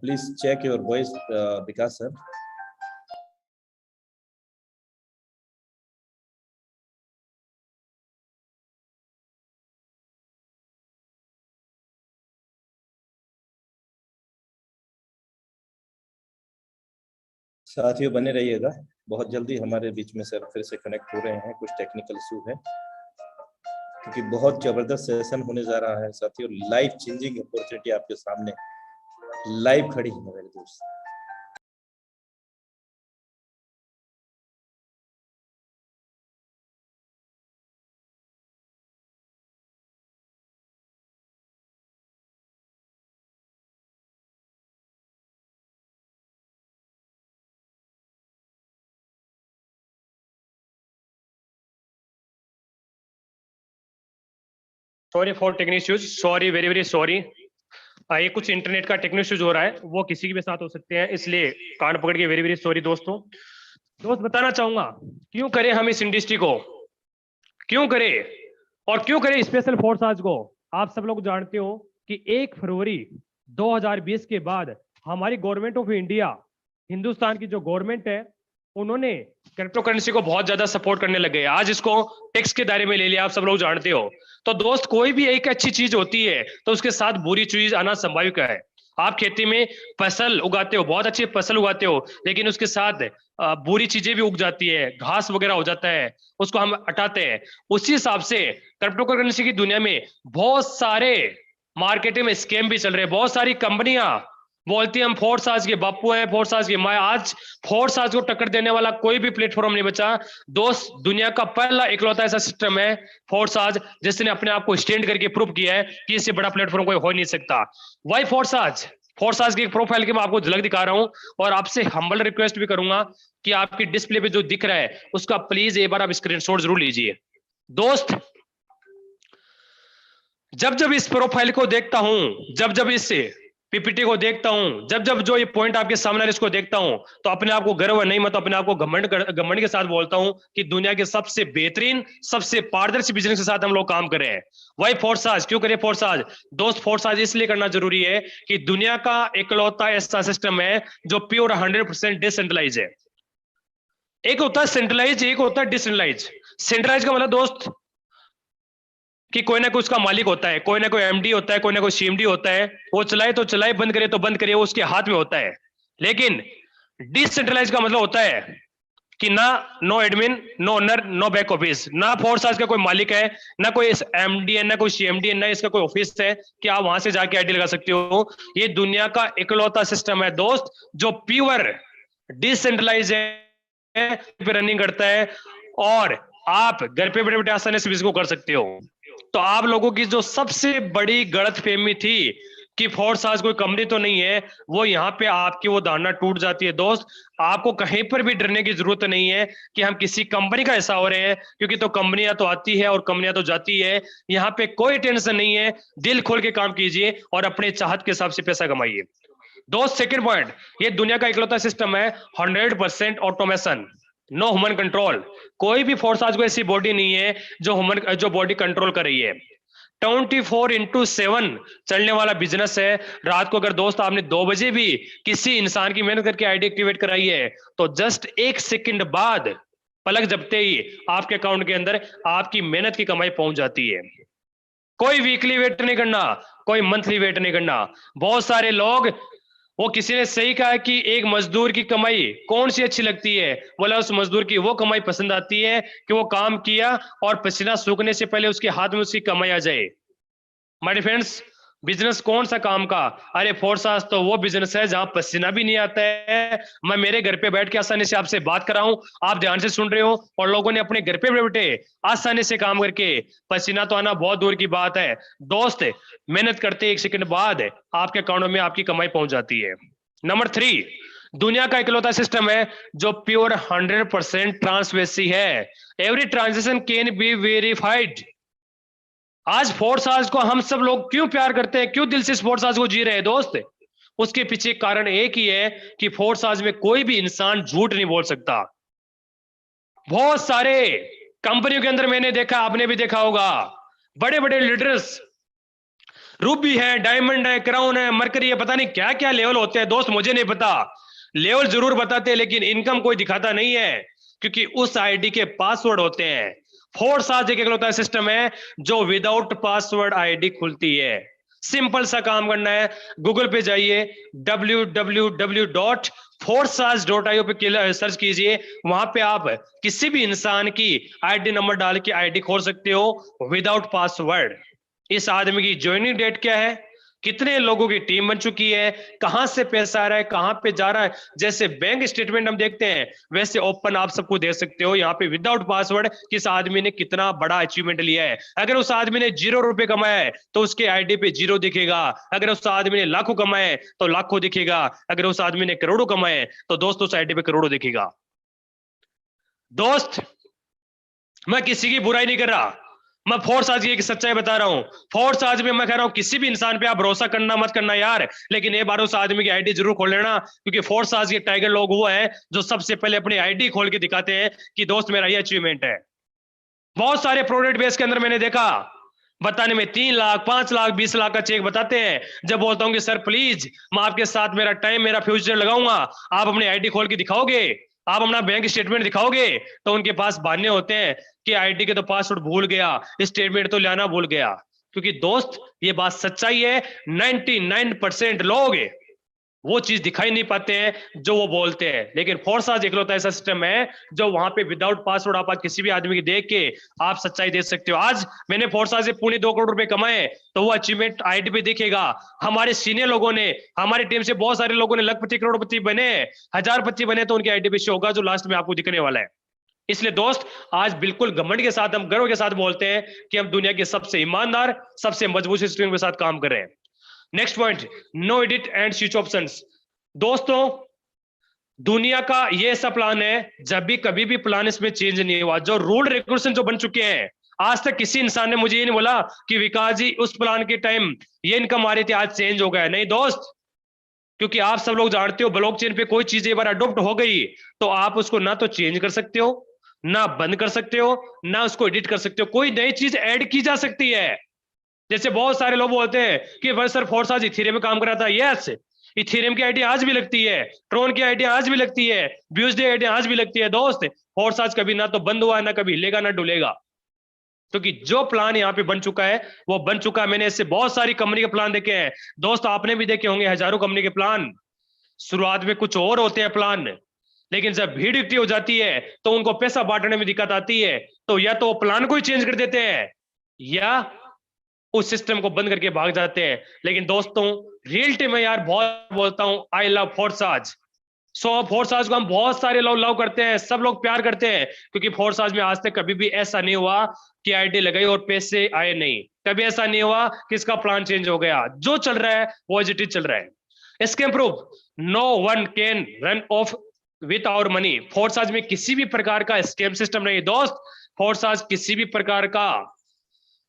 Please check your voice, Vikas sir. साथियों बने रहिएगा, बहुत जल्दी हमारे बीच में सर फिर से कनेक्ट हो रहे हैं, कुछ टेक्निकल इशू है क्योंकि बहुत जबरदस्त सेशन होने जा रहा है साथियों। लाइफ चेंजिंग अपॉर्चुनिटी आपके सामने लाइव खड़ी है मेरे दोस्त। Sorry for technical issues, sorry, very very sorry. ये कुछ इंटरनेट का टेक्निकल इश्यूज हो रहा है, वो किसी के भी साथ हो सकते हैं, इसलिए कान पकड़ के वेरी वेरी सॉरी दोस्तों। दोस्त बताना चाहूंगा क्यों करें हम इस इंडस्ट्री को, क्यों करें और क्यों करें स्पेशल फोर्स आज को। आप सब लोग जानते हो कि 1 फरवरी 2020 के बाद हमारी गवर्नमेंट ऑफ इंडिया, हिंदुस्तान की जो गवर्नमेंट है, उन्होंने क्रिप्टो करेंसी को बहुत ज्यादा सपोर्ट करने लगे। आज इसको टैक्स के दायरे में ले लिया, आप सब लोग जानते हो। तो दोस्त कोई भी एक अच्छी चीज होती है तो उसके साथ बुरी चीज आना संभाविक है। आप खेती में फसल उगाते हो, बहुत अच्छी फसल उगाते हो, लेकिन उसके साथ बुरी चीजें भी उग जाती है, घास वगैरह हो जाता है, उसको हम हटाते हैं। उसी हिसाब से क्रिप्टो करेंसी की दुनिया में बहुत सारे मार्केट में स्कैम भी चल रहे हैं। बहुत सारी कंपनियां बोलती है हम फोर्स आज के बापू हैं, फोर्स आज के माँ। आज फोर्स आज को टक्कर देने वाला कोई भी प्लेटफॉर्म नहीं बचा दोस्त। दुनिया का पहला इकलौता ऐसा सिस्टम है फोर्स आज, जिसने अपने आप को स्टैंड करके प्रूव किया है कि इससे बड़ा प्लेटफॉर्म कोई हो नहीं सकता। वाई फोर्स आज? फोर्स आज की प्रोफाइल की मैं आपको झलक दिखा रहा हूं और आपसे हम्बल रिक्वेस्ट भी करूंगा कि आपकी डिस्प्ले पे जो दिख रहा है उसका प्लीज एक बार आप स्क्रीनशॉट जरूर लीजिए। दोस्त जब जब इस प्रोफाइल को देखता हूं, जब जब इस पीपीटी को देखता हूं, जब जब जो ये पॉइंट आपके सामने इसको देखता हूं, तो अपने आप को गर्व नहीं, मैं तो अपने आप को घमंड के साथ बोलता हूं कि दुनिया के सबसे बेहतरीन, सबसे पारदर्शी बिजनेस के साथ हम लोग काम कर रहे हैं। वही फोर्स आज क्यों करें? फोर्स आज दोस्त, फोर्स आज इसलिए करना जरूरी है कि दुनिया का इकलौता ऐसा सिस्टम है जो प्योर 100% डिसेंट्रलाइज है। एक होता है सेंट्रलाइज, एक होता है डिसेंट्रलाइज। सेंट्रलाइज का मतलब दोस्त कि कोई ना कोई उसका मालिक होता है, कोई ना कोई एमडी होता है, कोई ना कोई सीएमडी होता है, वो चलाए तो चलाए, बंद करे तो बंद करे, वो उसके हाथ में होता है। लेकिन डिसेंट्रलाइज का मतलब होता है कि ना no admin, no owner, no back office, ना फोर्स आज का कोई मालिक है, ना कोई एमडी है, ना कोई सीएमडी है, ना इसका कोई ऑफिस है कि आप वहां से जाके आईडी लगा सकते हो। ये दुनिया का इकलौता सिस्टम है दोस्त जो प्योर डिसेंट्रलाइज है, रनिंग करता है और आप घर पे बैठे बैठे आसानी से इसको कर सकते हो। तो आप लोगों की जो सबसे बड़ी गलतफहमी थी कि फोर्स आज कोई कंपनी तो नहीं है, वो यहाँ पे आपकी वो धारणा टूट जाती है दोस्त। आपको कहीं पर भी डरने की जरूरत नहीं है कि हम किसी कंपनी का हिस्सा हो रहे हैं, क्योंकि तो कंपनियां तो आती है और कंपनियां तो जाती है। यहाँ पे कोई टेंशन नहीं है, दिल खोल के काम कीजिए और अपने चाहत के हिसाब से पैसा कमाइए दोस्त। सेकेंड पॉइंट, ये दुनिया का इकलौता सिस्टम है 100% ऑटोमेशन, नो ह्यूमन कंट्रोल। कोई भी फोर्स आज को ऐसी बॉडी नहीं है जो बॉडी कंट्रोल कर रही है। 24/7 चलने वाला बिजनेस है। रात को अगर दोस्त आपने 2 बजे भी किसी इंसान की मेहनत करके आईडी एक्टिवेट कराई है तो जस्ट 1 सेकंड बाद, पलक झपकते ही आपके अकाउंट के अंदर आपकी मेहनत की कमाई पहुंच जाती है। कोई वीकली वेट नहीं करना, कोई मंथली वेट नहीं करना। बहुत सारे लोग, वो किसी ने सही कहा कि एक मजदूर की कमाई कौन सी अच्छी लगती है, बोला उस मजदूर की वो कमाई पसंद आती है कि वो काम किया और पसीना सूखने से पहले उसके हाथ में उसकी कमाई आ जाए। माय फ्रेंड्स, बिजनेस कौन सा काम का? अरे फोर्सास तो वो बिजनेस है जहां पसीना भी नहीं आता है। मैं मेरे घर पे बैठ के आसानी से आपसे बात कर रहा हूं, आप ध्यान से सुन रहे हो, और लोगों ने अपने घर पे बैठे आसानी से काम करके, पसीना तो आना बहुत दूर की बात है दोस्त, मेहनत करते 1 सेकंड बाद आपके अकाउंट में आपकी कमाई पहुंच जाती है। नंबर 3, दुनिया का इकलौता सिस्टम है जो प्योर 100% ट्रांसपेरेंसी है। Every transaction can be verified. आज फोर्साज को हम सब लोग क्यों प्यार करते हैं, क्यों दिल से फोर्साज को जी रहे हैं दोस्त? उसके पीछे कारण एक ही है कि फोर्साज में कोई भी इंसान झूठ नहीं बोल सकता। बहुत सारे कंपनियों के अंदर मैंने देखा, आपने भी देखा होगा, बड़े बड़े लीडर्स, रूबी है, डायमंड है, क्राउन है, मरकरी है, पता नहीं क्या क्या लेवल होते हैं दोस्त, मुझे नहीं पता। लेवल जरूर बताते हैं लेकिन इनकम कोई दिखाता नहीं है, क्योंकि उस आईडी के पासवर्ड होते हैं। फोर्साज एक इकलौता सिस्टम है जो विदाउट पासवर्ड आईडी खुलती है। सिंपल सा काम करना है, गूगल पे जाइए, www.forsage.io पे सर्च कीजिए, वहां पे आप किसी भी इंसान की आईडी नंबर डाल के आईडी खोल सकते हो विदाउट पासवर्ड। इस आदमी की ज्वाइनिंग डेट क्या है, कितने लोगों की टीम बन चुकी है, कहां से पैसा आ रहा है, कहां पे जा रहा है। जैसे बैंक स्टेटमेंट हम देखते हैं वैसे ओपन आप सबको देख सकते हो यहाँ पे विदाउट पासवर्ड किस आदमी ने कितना बड़ा अचीवमेंट लिया है। अगर उस आदमी ने 0 रुपए कमाए है तो उसके आईडी पे 0 दिखेगा, अगर उस आदमी ने लाखों कमाए तो लाखों दिखेगा, अगर उस आदमी ने करोड़ों कमाए तो दोस्तों उस आईडी पे करोड़ों दिखेगा। दोस्त, मैं किसी की बुराई नहीं कर रहा, मैं फोर्साज की एक सच्चाई बता रहा हूं। फोर्साज में मैं कह रहा हूं किसी भी इंसान पे आप भरोसा करना मत करना यार, लेकिन एक बार उस आदमी की आईडी जरूर खोल लेना, क्योंकि फोर्साज के टाइगर लोग वो है जो सबसे पहले अपनी आईडी खोल के दिखाते हैं कि दोस्त मेरा ये अचीवमेंट है। बहुत सारे प्रोडक्ट बेस के अंदर मैंने देखा बताने में 3 लाख 5 लाख 20 लाख का चेक बताते हैं। जब बोलता हूं कि सर प्लीज मैं आपके साथ मेरा टाइम मेरा फ्यूचर लगाऊंगा, आप अपनी आईडी खोल के दिखाओगे, आप अपना बैंक स्टेटमेंट दिखाओगे, तो उनके पास बहाने होते हैं कि आईडी के तो पासवर्ड भूल गया, स्टेटमेंट तो लाना भूल गया। क्योंकि दोस्त ये बात सच्चाई है, 99% लोग वो चीज दिखाई नहीं पाते हैं जो वो बोलते हैं। लेकिन फोर्साज इकलौता ऐसा सिस्टम है जो वहां पे विदाउट पासवर्ड आप किसी भी आदमी की देख के आप सच्चाई देख सकते हो। आज मैंने फोर्साज से पूरे 2 करोड़ रुपए कमाए तो वो अचीवमेंट आईडी पे दिखेगा। हमारे सीनियर लोगों ने, हमारी टीम से बहुत सारे लोगों ने लखपति करोड़पति बने, हजारपति बने, तो उनकी आईडी पे शो होगा जो लास्ट में आपको दिखने वाला है। इसलिए दोस्त आज बिल्कुल घमंड के साथ हम गर्व के साथ बोलते हैं कि हम दुनिया के सबसे ईमानदार सबसे मजबूत सिस्टम के साथ काम कर रहे हैं। Next point, no edit and switch options. दोस्तों दुनिया का ये ऐसा प्लान है जब भी कभी भी प्लान इसमें चेंज नहीं हुआ, जो रूल रेगुलेशन जो बन चुके हैं, आज तक किसी इंसान ने मुझे ये नहीं बोला कि विकास जी उस प्लान के टाइम ये इनकम आ रही थी आज चेंज हो गया। नहीं दोस्त, क्योंकि आप सब लोग जानते हो ब्लॉकचेन पे कोई चीज एक बार अडॉप्ट हो गई तो आप उसको ना तो चेंज कर सकते हो, ना बंद कर सकते हो, ना उसको एडिट कर सकते हो, कोई नई चीज ऐड की जा सकती है। जैसे बहुत सारे लोग बोलते हैं कि भाई सर फोर्साज इथेरियम में काम कर रहा था, यस इथेरियम की आईडी आज भी लगती है, ट्रोन की आईडी आज भी लगती है, ब्यूसडे आईडी आज भी लगती है। दोस्त फोर्साज कभी ना तो बंद हुआ, ना कभी हिलेगा ना डुलेगा, क्योंकि जो प्लान यहाँ पे बन चुका है वो बन चुका है। मैंने इससे बहुत सारी कंपनी के प्लान देखे हैं दोस्त, आपने भी देखे होंगे हजारों कंपनी के प्लान। शुरुआत में कुछ और होते हैं प्लान, लेकिन जब भीड़ इकट्ठी हो जाती है तो उनको पैसा बांटने में दिक्कत आती है, तो या तो प्लान को ही चेंज कर देते हैं या उस सिस्टम को बंद करके भाग जाते हैं। लेकिन दोस्तों रियलिटी में यार बहुत बोलता हूं, आई लव फोर्साज। फोर्साज को हम बहुत सारे लोग लव करते हैं, सब लोग प्यार करते हैं, क्योंकि फोर्साज में आज तक कभी भी ऐसा नहीं हुआ कि आईडी लगाई और पैसे आए नहीं, कभी ऐसा नहीं हुआ कि इसका प्लान चेंज हो गया। जो चल रहा है वो एज इट इज चल रहा है। इसके proof, no one can run off with our money. Forsage में किसी भी प्रकार का स्कैम सिस्टम नहीं दोस्त, फोर्साज किसी भी प्रकार का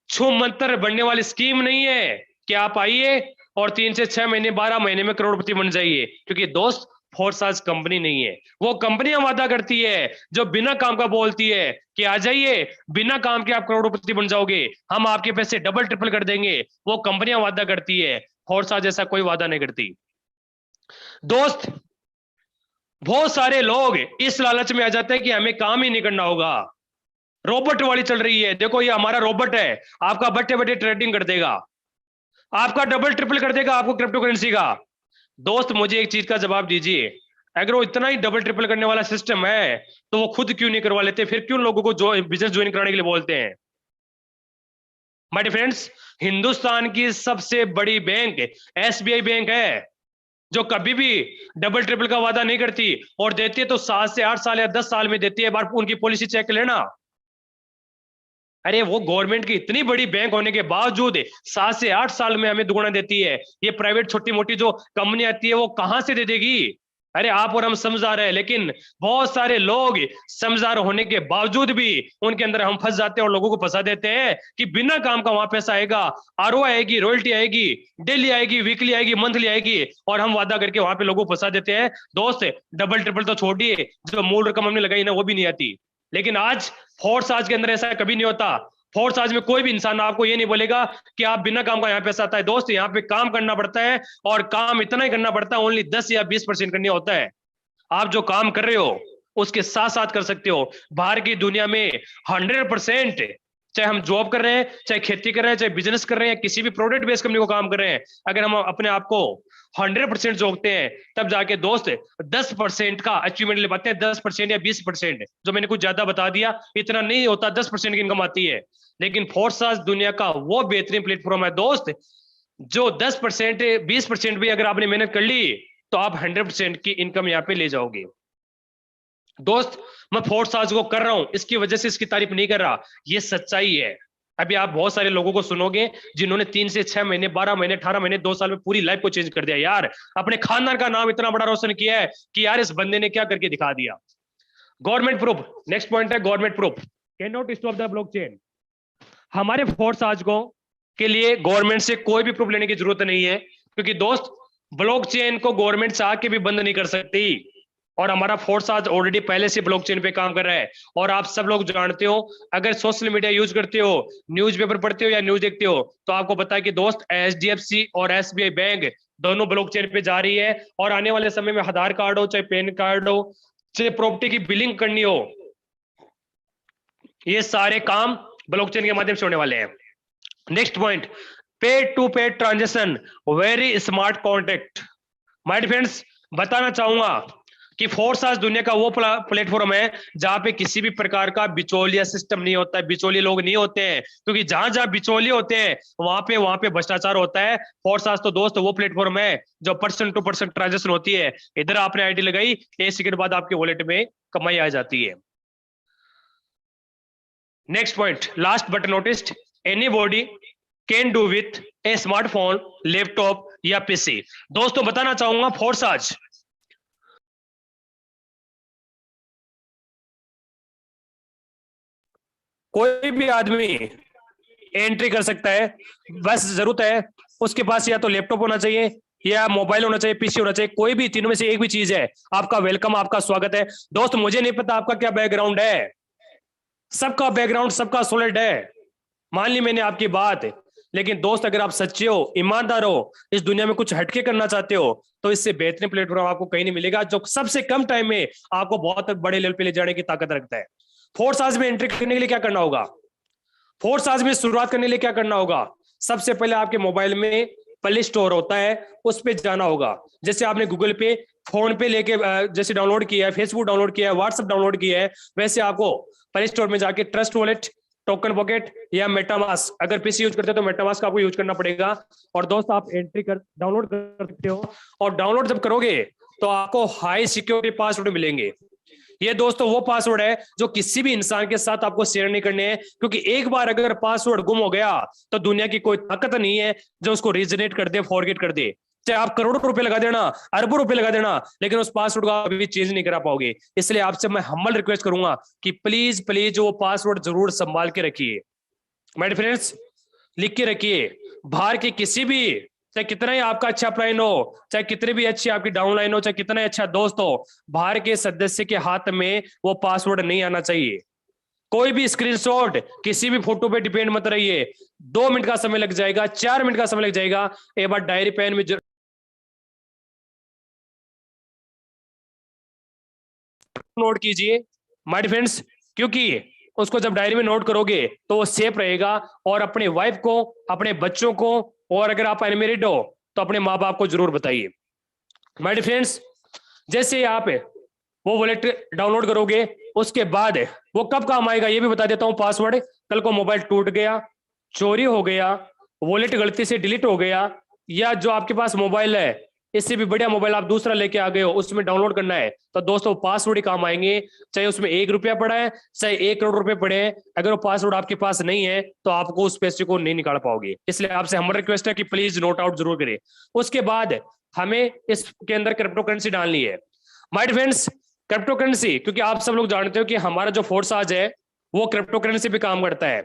छू मंत्र बनने वाली स्कीम नहीं है कि आप आइए और 3 से 6 महीने 12 महीने में करोड़पति बन जाइए, क्योंकि दोस्त फोर्साज कंपनी नहीं है। वो कंपनियां वादा करती है जो बिना काम का बोलती है कि आ जाइए बिना काम के आप करोड़पति बन जाओगे, हम आपके पैसे डबल ट्रिपल कर देंगे, वो कंपनियां वादा करती है। फोर्साज ऐसा कोई वादा नहीं करती। दोस्त बहुत सारे लोग इस लालच में आ जाते हैं कि हमें काम ही नहीं करना होगा। रोबोट वाली चल रही है। देखो ये हमारा रोबोट है, आपका बैठे बैठे ट्रेडिंग कर देगा, आपका डबल ट्रिपल कर देगा आपको क्रिप्टो करेंसी का। दोस्त मुझे एक चीज का जवाब दीजिए, अगर वो इतना ही डबल ट्रिपल करने वाला सिस्टम है तो वो खुद क्यों नहीं करवा लेते, फिर क्यों लोगों को जो बिजनेस ज्वाइन कराने के लिए बोलते हैं। माय डियर फ्रेंड्स, हिंदुस्तान की सबसे बड़ी बैंक एसबीआई बैंक है, जो कभी भी डबल ट्रिपल का वादा नहीं करती, और देती है तो 7 से 8 साल या 10 साल में देती है। बार उनकी पॉलिसी चेक कर लेना। अरे वो गवर्नमेंट की इतनी बड़ी बैंक होने के बावजूद 7 से 8 साल में हमें दुगना देती है। ये प्राइवेट छोटी मोटी जो कंपनी आती है वो कहां से दे देगी। अरे आप और हम समझदार है, लेकिन बहुत सारे लोग समझदार होने के बावजूद भी उनके अंदर हम फंस जाते हैं और लोगों को फंसा देते हैं कि बिना काम का वहां पैसा आएगा, आरओ आएगी, रॉयल्टी आएगी, डेली आएगी, वीकली आएगी, मंथली आएगी, और हम वादा करके वहां पे लोगों को फंसा देते हैं। दोस्त डबल ट्रिपल तो छोड़िए, जो मूल रकम हमने लगाई ना वो भी नहीं आती। लेकिन आज फोर्स आज के अंदर ऐसा कभी नहीं होता। फोर्स आज में कोई भी इंसान आपको ये नहीं बोलेगा कि आप बिना काम का यहाँ पैसा आता है। दोस्त यहाँ पे काम करना पड़ता है, और काम इतना ही करना पड़ता है, ओनली 10 या 20% करनी होता है। आप जो काम कर रहे हो उसके साथ साथ कर सकते हो। बाहर की दुनिया में 100%, चाहे हम जॉब कर रहे हैं, चाहे खेती कर रहे हैं, चाहे बिजनेस कर रहे हैं, किसी भी प्रोडक्ट बेस्ड कंपनी को काम कर रहे हैं, अगर हम अपने आप को 100% जोड़ते हैं तब जाके दोस्त 10% का अचीवमेंट ले पाते हैं। 10% या 20%, जो मैंने कुछ ज्यादा बता दिया, इतना नहीं होता। 10% की इनकम आती है। लेकिन फोर्स आज दुनिया का वो बेहतरीन प्लेटफॉर्म है दोस्त, जो 10% 20% भी अगर आपने मेहनत कर ली तो आप 100% की इनकम यहाँ पे ले जाओगे। दोस्त मैं फोर्स आज को कर रहा हूं, इसकी वजह से इसकी तारीफ नहीं कर रहा, ये सच्चाई है। अभी आप बहुत सारे लोगों को सुनोगे जिन्होंने 3 से 6 महीने, 12 महीने, 18 महीने, 2 साल में पूरी लाइफ को चेंज कर दिया। यार अपने खानदान का नाम इतना बड़ा रोशन किया है कि यार इस बंदे ने क्या करके दिखा दिया। गवर्नमेंट प्रूफ, नेक्स्ट पॉइंट है government proof can not stop the blockchain. हमारे फोर्स आज को के लिए गवर्नमेंट से कोई भी प्रूफ लेने की जरूरत नहीं है, क्योंकि दोस्त ब्लॉकचेन को गवर्नमेंट चाह के भी बंद नहीं कर सकती। और हमारा फोर्स आज ऑलरेडी पहले से ब्लॉकचेन पे काम कर रहा है। और आप सब लोग जानते हो, अगर सोशल मीडिया यूज करते हो, न्यूज़पेपर पढ़ते हो या न्यूज देखते हो, तो आपको पता है कि दोस्त एचडीएफसी और एसबीआई बैंक दोनों ब्लॉकचेन पे जा रही है। और आने वाले समय में आधार कार्ड हो, चाहे पैन कार्ड हो, चाहे प्रॉपर्टी की बिलिंग करनी हो, ये सारे काम ब्लॉकचेन के माध्यम से होने वाले हैं। नेक्स्ट पॉइंट, पे टू पे transaction very smart contract. My friends, बताना चाहूंगा कि फोर्स आज दुनिया का वो प्लेटफॉर्म है जहां पे किसी भी प्रकार का बिचौलिया सिस्टम नहीं होता है, बिचौलिए लोग नहीं होते हैं, क्योंकि जहां जहां बिचौलिए होते हैं वहां पे भ्रष्टाचार होता है। फोर्स आज तो दोस्त वो प्लेटफॉर्म है जो पर्सन टू पर्सन ट्रांजेक्शन होती है। इधर आपने आईडी लगाई, 1 सेकंड बाद आपके वॉलेट में कमाई आ जाती है। Next point, last but noticed, anybody can do with A smartphone, laptop या पीसी। दोस्तों बताना चाहूंगा, फोर्स आज कोई भी आदमी एंट्री कर सकता है, बस जरूरत है उसके पास या तो लैपटॉप होना चाहिए या मोबाइल होना चाहिए, पीसी होना चाहिए। कोई भी तीनों में से एक भी चीज है, आपका वेलकम, आपका स्वागत है। दोस्त मुझे नहीं पता आपका क्या बैकग्राउंड है, सबका बैकग्राउंड सबका सॉलिड है, मान ली मैंने आपकी बात। लेकिन दोस्त अगर आप सच्चे हो, ईमानदार हो, इस दुनिया में कुछ हटके करना चाहते हो, तो इससे बेहतरीन प्लेटफॉर्म आपको कहीं नहीं मिलेगा, जो सबसे कम टाइम में आपको बहुत बड़े लेवल पे ले जाने की ताकत रखता है। फोर्स आज में एंट्री करने के लिए क्या करना होगा, फोर्स आज में शुरुआत करने के लिए क्या करना होगा? सबसे पहले आपके मोबाइल में प्ले स्टोर होता है, उस पर जाना होगा। जैसे आपने गूगल पे, फोन पे लेके जैसे डाउनलोड किया है, फेसबुक डाउनलोड किया है, व्हाट्सएप डाउनलोड किया है, वैसे आपको प्ले स्टोर में जाके ट्रस्ट वॉलेट, टोकन पॉकेट या मेटामास्क, अगर पीसी यूज करते हैं तो मेटामास्क आपको यूज करना पड़ेगा। और दोस्त आप एंट्री कर डाउनलोड कर सकते हो, और डाउनलोड जब करोगे तो आपको हाई सिक्योरिटी पासवर्ड मिलेंगे। ये दोस्तों वो पासवर्ड है जो किसी भी इंसान के साथ आपको शेयर नहीं करने हैं, क्योंकि एक बार अगर पासवर्ड गुम हो गया तो दुनिया की कोई ताकत नहीं है जो उसको रीजनरेट कर दे, फॉरगेट कर दे। चाहे आप करोड़ों रुपए लगा देना, अरबों रुपए लगा देना, लेकिन उस पासवर्ड को आप अभी चेंज नहीं करा पाओगे। इसलिए आपसे मैं हम्बल रिक्वेस्ट करूंगा कि प्लीज प्लीज वो पासवर्ड जरूर संभाल के रखिए। माय फ्रेंड्स, लिख के रखिए। बाहर के किसी भी, चाहे कितना ही आपका अच्छा प्लान हो, चाहे कितनी भी अच्छी आपकी डाउनलाइन हो, चाहे कितना ही अच्छा दोस्त हो, बाहर के सदस्य के हाथ में वो पासवर्ड नहीं आना चाहिए। कोई भी स्क्रीनशॉट किसी भी फोटो पे डिपेंड मत रहिए। 2 मिनट का समय लग जाएगा, 4 मिनट का समय लग जाएगा, एक बार डायरी पेन में नोट कीजिए माय फ्रेंड्स, क्योंकि उसको जब डायरी में नोट करोगे तो वो सेफ रहेगा, और अपने वाइफ को, अपने बच्चों को, और अगर आप अनमेरिड हो तो अपने माँ बाप को जरूर बताइए। माय डियर फ्रेंड्स, जैसे आप वो वॉलेट डाउनलोड करोगे, उसके बाद वो कब काम आएगा ये भी बता देता हूं। पासवर्ड, कल को मोबाइल टूट गया, चोरी हो गया, वॉलेट गलती से डिलीट हो गया, या जो आपके पास मोबाइल है इससे भी बढ़िया मोबाइल आप दूसरा लेके आ गए हो, उसमें डाउनलोड करना है, तो दोस्तों पासवर्ड ही काम आएंगे। चाहे उसमें 1 रुपया पड़ा है, चाहे 1 करोड़ रुपए पड़े हैं, अगर वो पासवर्ड आपके पास नहीं है तो आपको उस पैसे को नहीं निकाल पाओगे। इसलिए आपसे हमारा रिक्वेस्ट है कि प्लीज नोट आउट जरूर करें। उसके बाद हमें इसके अंदर क्रिप्टो करेंसी डालनी है। My dear friends, crypto currency, क्योंकि आप सब लोग जानते हो कि हमारा जो फोर्साज है वो क्रिप्टो करेंसी पे काम करता है।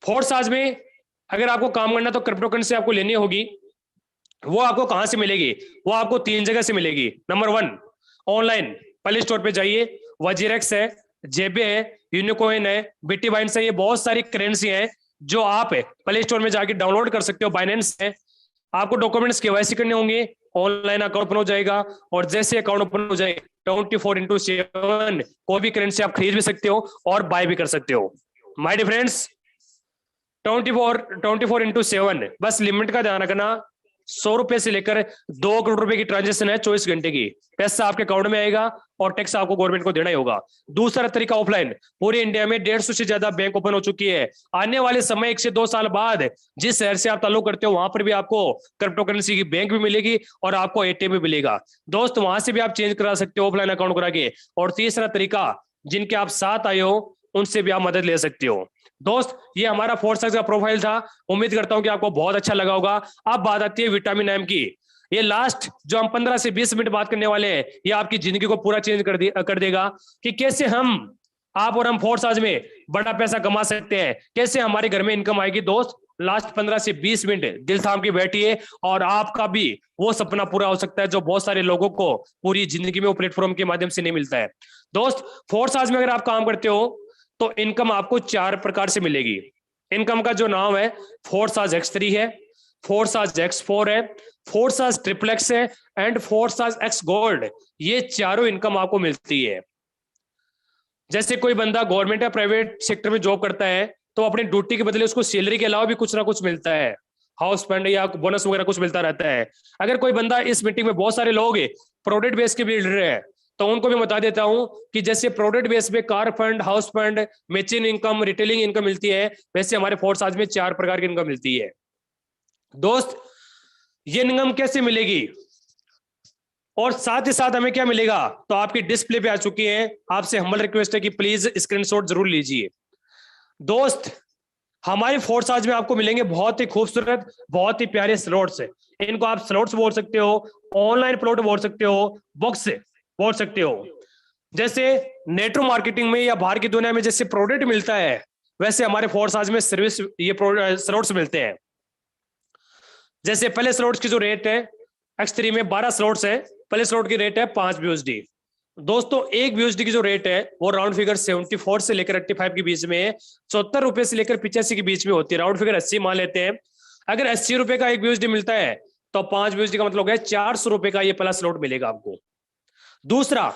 फोर्साज में अगर आपको काम करना तो क्रिप्टो करेंसी आपको लेनी होगी। वो आपको कहां से मिलेगी? वो आपको 3 जगह से मिलेगी। नंबर 1, ऑनलाइन प्ले स्टोर पे जाइए, वजीरेक्स है, जेबे है, यूनिकॉइन है, बिटबाइंस है, ये बहुत सारी करेंसी है जो आप प्ले स्टोर में जाके डाउनलोड कर सकते हो। बाइनेंस है, आपको डॉक्यूमेंट्स केवाईसी करने होंगे, ऑनलाइन अकाउंट ओपन हो जाएगा, और जैसे अकाउंट ओपन हो जाए 24/7 कोई भी करेंसी आप खरीद भी सकते हो और बाय भी कर सकते हो। माय डियर फ्रेंड्स, 24/7 बस लिमिट का ध्यान रखना। 100 रुपए से लेकर 2 करोड़ रुपए की ट्रांजेक्शन है 24 घंटे की, पैसा आपके अकाउंट में आएगा और टैक्स आपको गवर्नमेंट को देना ही होगा। दूसरा तरीका ऑफलाइन, पूरे इंडिया में 150 से ज्यादा बैंक ओपन हो चुकी है। आने वाले समय 1 से 2 साल बाद जिस शहर से आप ताल्लुक करते हो वहां पर भी आपको क्रिप्टो करेंसी की बैंक भी मिलेगी और आपको एटीएम भी मिलेगा। दोस्त वहां से भी आप चेंज करा सकते हो ऑफलाइन अकाउंट करा के। और तीसरा तरीका, जिनके आप साथ आए हो उनसे भी आप मदद ले सकते हो। दोस्त, ये हमारा फोर्साइज का प्रोफाइल था, उम्मीद करता हूं कि आपको बहुत अच्छा लगा होगा। अब बात आती है विटामिन एम की। ये लास्ट जो हम 15 से 20 मिनट बात करने वाले हैं, ये आपकी जिंदगी को पूरा चेंज कर देगा कि कैसे आप और हम फोर्साइज में बड़ा पैसा कमा सकते हैं, कैसे हमारे घर में इनकम आएगी। दोस्त, लास्ट 15 से 20 मिनट दिल थाम के बैठिए और आपका भी वो सपना पूरा हो सकता है जो बहुत सारे लोगों को पूरी जिंदगी में वो प्लेटफॉर्म के माध्यम से नहीं मिलता है। दोस्त, फोर्साइज में अगर आप काम करते हो तो इनकम आपको 4 प्रकार से मिलेगी। इनकम का जो नाम है, फोर्साज X3 है, फोर्साज X4 है, फोर्साज ट्रिपलेक्स है एंड फोर्साज X गोल्ड। ये चारों इनकम आपको मिलती है। जैसे कोई बंदा गवर्नमेंट या प्राइवेट सेक्टर में जॉब करता है तो अपनी ड्यूटी के बदले उसको सैलरी के अलावा भी कुछ ना कुछ मिलता है, हाउस फंड या बोनस वगैरह कुछ मिलता रहता है। अगर कोई बंदा, इस मीटिंग में बहुत सारे लोग प्रोडक्ट बेस के बिल्डर है, तो उनको भी बता देता हूं कि जैसे प्रोडक्ट बेस पे car fund, house fund, matching income, retailing income मिलती है, वैसे हमारे फोर्साज में 4 प्रकार की इनकम मिलती है। दोस्त, ये इनकम कैसे मिलेगी और साथ ही साथ हमें क्या मिलेगा, तो आपकी डिस्प्ले पे आ चुकी है। आपसे हम्बल रिक्वेस्ट है कि प्लीज स्क्रीनशॉट जरूर लीजिए। दोस्त, हमारे फोर्साज में आपको मिलेंगे बहुत ही खूबसूरत, बहुत ही प्यारे स्लॉट्स। इनको आप स्लॉट्स बोल सकते हो, ऑनलाइन प्लॉट बोल सकते हो, बुक्स बोल सकते हो। जैसे नेटवर्क मार्केटिंग में या बाहर की दुनिया में जैसे प्रोडक्ट मिलता है, वैसे हमारे फोर्साज में सर्विस, ये स्लॉट्स मिलते हैं। जैसे पहले स्लॉट्स की जो रेट है, X3 में 12 स्लॉट्स है, पहले स्लॉट की रेट है 5 BUSD। दोस्तों, 1 BUSD की जो रेट है वो राउंड फिगर 74 से लेकर 85 के बीच में है, 74 रुपए से लेकर 85 के बीच में होती है। राउंड फिगर 80 मान लेते हैं। अगर 80 रुपए का 1 BUSD मिलता है तो 5 BUSD का मतलब है 400 रुपए का ये पहला स्लॉट मिलेगा आपको। दूसरा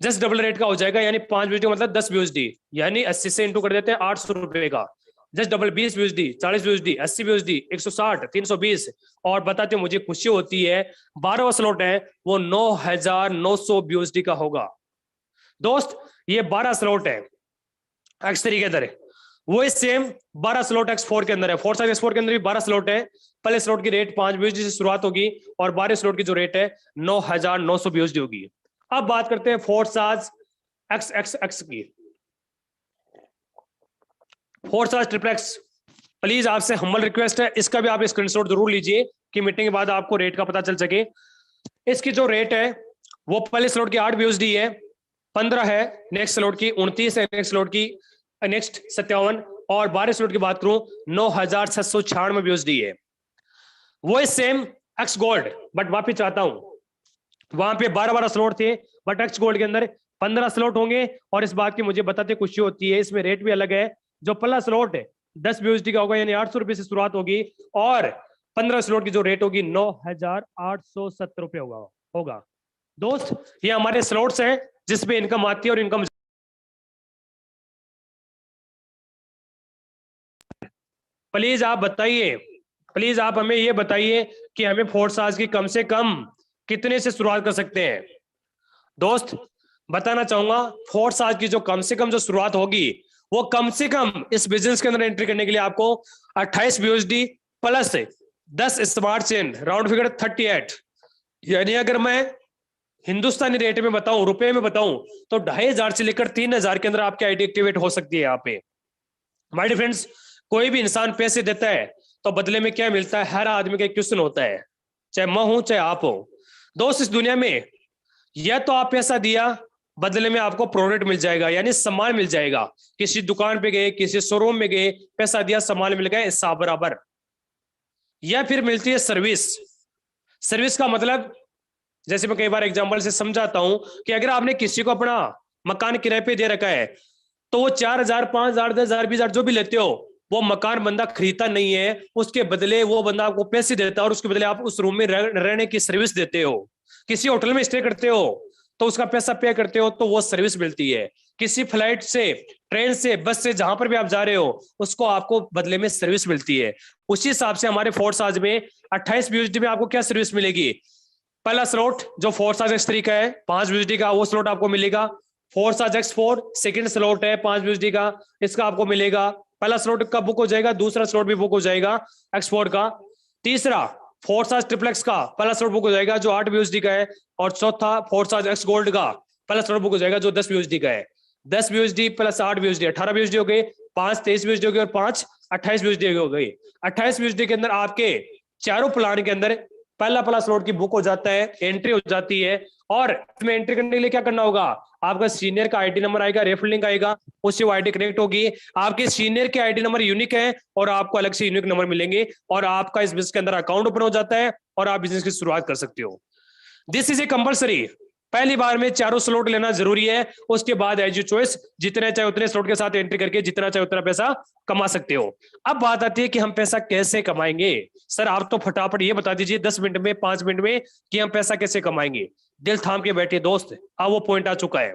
जस्ट डबल रेट का हो जाएगा, यानी 5 BUSD मतलब 10 BUSD, यानी 80 से इंटू कर देते हैं 800 रुपए का। Just double 20 BUSD, 40 BUSD, 80 BUSD, 160, 320। और बताते मुझे खुशी होती है, 12वां स्लॉट है वो 9,900 BUSD का होगा। दोस्त, ये 12 स्लॉट है X3 के अंदर, वो सेम 12 स्लॉट X4 के अंदर है। फोर्साज X4 के अंदर भी 12 स्लॉट है। पहले स्लॉट की रेट 5 BUSD से शुरुआत होगी और 12 स्लॉट की जो रेट है 9,900 BUSD होगी। अब बात करते हैं फोर्साज XXX की। फोर्साज ट्रिपलेक्स, प्लीज आपसे हम्बल रिक्वेस्ट है, इसका भी आप स्क्रीनशॉट जरूर लीजिए कि मीटिंग के बाद आपको रेट का पता चल सके। इसकी जो रेट है वो पहले स्लॉट की 8 BUSD है, 15 है नेक्स्ट स्लॉट की, 29 है नेक्स्ट स्लॉट की, नेक्स्ट 57, और 12 स्लॉट की बात करूं 9,796 BUSD है। वो सेम X गोल्ड, बट वापिस चाहता हूं, वहां पे 12 स्लॉट थे, बट X गोल्ड के अंदर 15 स्लॉट होंगे। और इस बात की मुझे बताते खुशी होती है, इसमें रेट भी अलग है। जो पहला स्लॉट 10 BUSD का होगा, यानी 800 रुपए से शुरुआत होगी, और 15 स्लॉट की जो रेट होगी 9,870 रुपए होगा। दोस्त, ये हमारे स्लॉट्स हैं जिसपे इनकम आती है और इनकम प्लीज आप बताइए, प्लीज आप हमें ये बताइए कि हमें फोर्स आज की कम से कम कितने से शुरुआत कर सकते हैं। दोस्त बताना चाहूंगा, फोर्स आज की जो कम से कम जो शुरुआत होगी वो कम से कम इस बिजनेस के अंदर एंट्री करने के लिए आपको 28 BUSD plus 10 smart chain, round figure 38, यानी अगर मैं हिंदुस्तानी रेट में बताऊं, रुपए में बताऊं, तो 2500 से लेकर 3000 के अंदर आपकी आईडी एक्टिवेट हो सकती है। यहाँ पे माय डियर फ्रेंड्स, कोई भी इंसान पैसे देता है तो बदले में क्या मिलता है, हर आदमी का एक क्वेश्चन होता है, चाहे मैं हूं चाहे आप हो। दोस्त इस दुनिया में या तो आप पैसा दिया, बदले में आपको प्रोडक्ट मिल जाएगा, यानी सामान मिल जाएगा। किसी दुकान पे गए, किसी शोरूम में गए, पैसा दिया, सामान मिल गया, हिसाब बराबर। या फिर मिलती है सर्विस। सर्विस का मतलब, जैसे मैं कई बार एग्जांपल से समझाता हूं कि अगर आपने किसी को अपना मकान किराए पे दे रखा है, तो वो 4000, 5000, 10,000, 20,000 जो भी लेते हो, वो मकान बंदा खरीदता नहीं है, उसके बदले वो बंदा आपको पैसे देता है और उसके बदले आप उस रूम में रहने की सर्विस देते हो। किसी होटल में स्टे करते हो तो उसका पैसा पे करते हो, तो वो सर्विस मिलती है। किसी फ्लाइट से, ट्रेन से, बस से, जहां पर भी आप जा रहे हो, उसको आपको बदले में सर्विस मिलती है। उसी हिसाब से हमारे फोर्स आज में 28 BUSD में आपको क्या सर्विस मिलेगी। पहला स्लॉट जो फोर्स आज X3 का है 5 BUSD का, वो स्लॉट आपको मिलेगा। फोर्स आज X4 सेकंड स्लॉट है 5 BUSD का, इसका आपको मिलेगा। पहला स्लॉट का बुक हो जाएगा, दूसरा स्लॉट भी बुक हो जाएगा X4 का। तीसरा फोर्स आज ट्रिप्लेक्स का पहला स्लॉट बुक हो जाएगा जो 8 BUSD का है। और चौथा फोर्स आज X गोल्ड का पहला स्लॉट बुक हो जाएगा जो 10 BUSD का है। 10 BUSD प्लस 8 BUSD 18 BUSD हो गए, 5 23 BUSD हो गए और 5 28 BUSD हो गई। 28 BUSD के अंदर आपके चारों प्लान के अंदर पहला स्लॉट की बुक हो जाता है, एंट्री हो जाती है। और इसमें एंट्री करने के लिए क्या करना होगा, आपका सीनियर का आईडी नंबर आएगा, रेफरल लिंक आएगा, उससे वो आईडी कनेक्ट होगी। आपके सीनियर के आईडी नंबर यूनिक है और आपको अलग से यूनिक नंबर मिलेंगे और आपका इस बिजनेस के अंदर अकाउंट ओपन हो जाता है और आप बिजनेस की शुरुआत कर सकते हो। This is a compulsory. पहली बार में चारों स्लॉट लेना जरूरी है, उसके बाद एज यू चॉइस जितने चाहे उतने स्लॉट के साथ एंट्री करके जितना चाहे उतना पैसा कमा सकते हो। अब बात आती है कि हम पैसा कैसे कमाएंगे। सर आप तो फटाफट ये बता दीजिए 10 मिनट में, 5 मिनट में कि हम पैसा कैसे कमाएंगे। दिल थाम के बैठे दोस्त, अब वो पॉइंट आ चुका है।